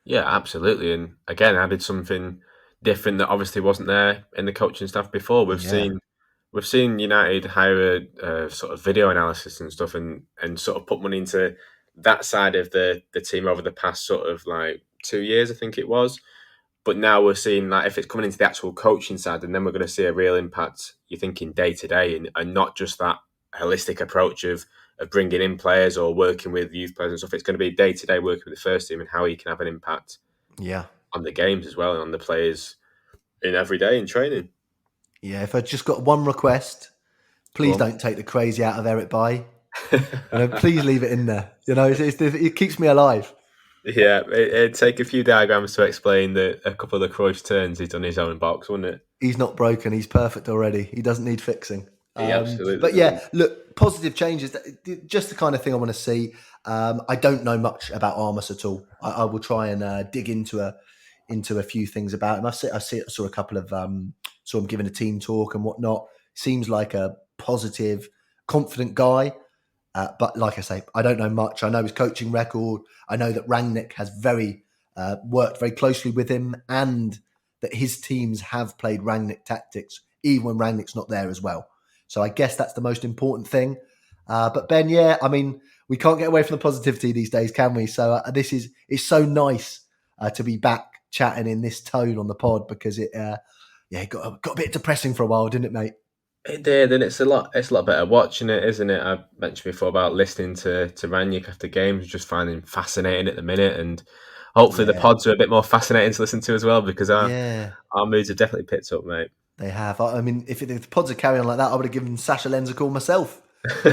Yeah, absolutely. And again, added something different that obviously wasn't there in the coaching staff before. Yeah, We've seen United hire a sort of video analysis and stuff, and sort of put money into that side of the team over the past sort of like 2 years, I think it was. But now we're seeing that if it's coming into the actual coaching side, and then we're going to see a real impact. You're thinking day to day, and not just that holistic approach of bringing in players or working with youth players and stuff. It's going to be day to day working with the first team and how you can have an impact yeah, on the games as well and on the players in every day in training. yeah. If I just got one request, Go please on. don't take the crazy out of Eric Bailly. Please leave it in there. It keeps me alive. Yeah, it'd take a few diagrams to explain a couple of the Cruyff turns he's done his own box, wouldn't it? He's not broken. He's perfect already. He doesn't need fixing. He absolutely But yeah, doesn't. look, positive changes. Just the kind of thing I want to see. I don't know much about Armas at all. I will try and dig into a few things about him. I saw a couple of saw him giving a team talk and whatnot. Seems like a positive, confident guy. But like I say, I don't know much. I know his coaching record. I know that Rangnick has worked very closely with him, and that his teams have played Rangnick tactics, even when Rangnick's not there as well. So I guess that's the most important thing. But Ben, yeah, I mean, we can't get away from the positivity these days, can we? So it's so nice to be back chatting in this tone on the pod, because it got a bit depressing for a while, didn't it, mate? It did, and it's a lot better watching it, isn't it? I mentioned before about listening to Rangnick after games, just finding fascinating at the minute, and hopefully the Yeah. pods are a bit more fascinating to listen to as well, because our moods have definitely picked up, mate. They have. I mean, if the pods are carrying on like that, I would have given Sacha Lense a call myself. You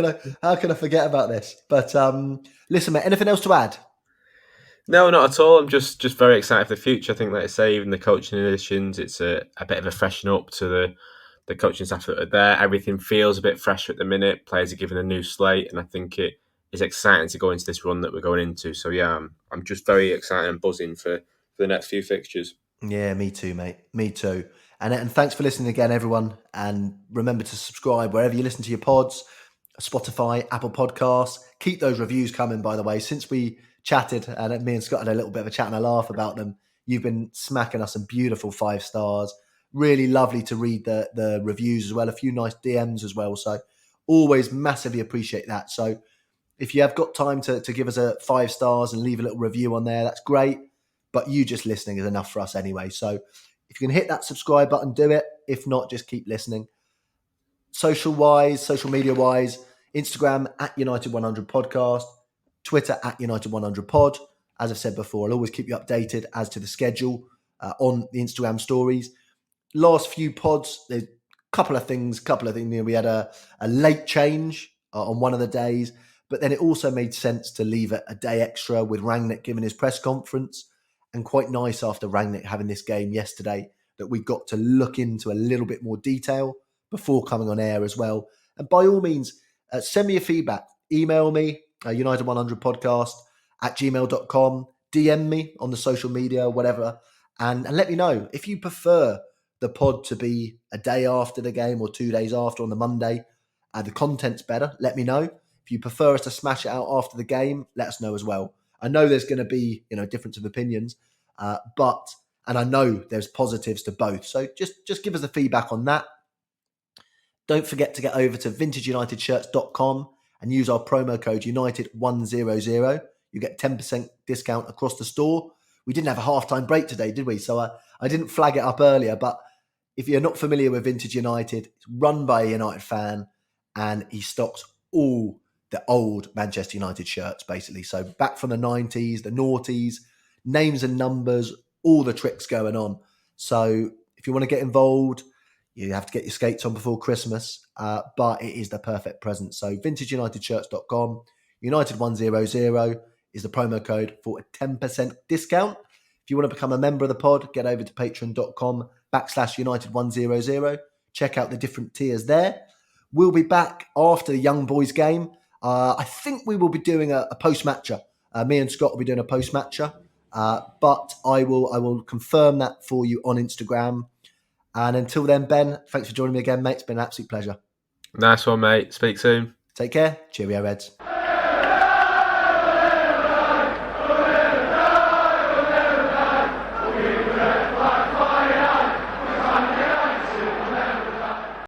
know, how can I forget about this? But listen, mate. Anything else to add? No, not at all. I'm just very excited for the future. I think, like I say, even the coaching additions, it's a bit of a freshen up to the coaching staff that are there. Everything feels a bit fresher at the minute. Players are given a new slate, and I think it is exciting to go into this run that we're going into. So yeah, I'm just very excited and buzzing for the next few fixtures. Yeah, me too, mate. Me too. And thanks for listening again, everyone. And remember to subscribe wherever you listen to your pods, Spotify, Apple Podcasts. Keep those reviews coming, by the way. Since we chatted, and me and Scott had a little bit of a chat and a laugh about them, you've been smacking us some beautiful 5 stars. Really lovely to read the reviews as well. A few nice DMs as well. So always massively appreciate that. So if you have got time to give us a 5 stars and leave a little review on there, that's great. But you just listening is enough for us anyway. So if you can hit that subscribe button, do it. If not, just keep listening. Social media wise, Instagram at United100 Podcast, Twitter at United100 Pod. As I've said before, I'll always keep you updated as to the schedule on the Instagram stories. Last few pods, there's a couple of things. We had a late change on one of the days, but then it also made sense to leave it a day extra with Rangnick giving his press conference. And quite nice after Rangnick having this game yesterday that we got to look into a little bit more detail before coming on air as well. And by all means, send me your feedback. Email me, United100podcast at gmail.com. DM me on the social media, whatever. And let me know if you prefer the pod to be a day after the game or 2 days after on the Monday. The content's better. Let me know. If you prefer us to smash it out after the game, let us know as well. I know there's going to be, difference of opinions, but I know there's positives to both. So just give us the feedback on that. Don't forget to get over to vintageunitedshirts.com and use our promo code United100. You get 10% discount across the store. We didn't have a halftime break today, did we? So I didn't flag it up earlier, but if you're not familiar with Vintage United, it's run by a United fan, and he stocks all the old Manchester United shirts, basically. So back from the 90s, the noughties, names and numbers, all the tricks going on. So if you want to get involved, you have to get your skates on before Christmas, but it is the perfect present. So vintageunitedshirts.com, United100 is the promo code for a 10% discount. If you want to become a member of the pod, get over to patreon.com/United100. Check out the different tiers there. We'll be back after the Young Boys game. I think we will be doing a post-matcher. Me and Scott will be doing a post-matcher. But I will confirm that for you on Instagram. And until then, Ben, thanks for joining me again, mate. It's been an absolute pleasure. Nice one, mate. Speak soon. Take care. Cheerio, Reds.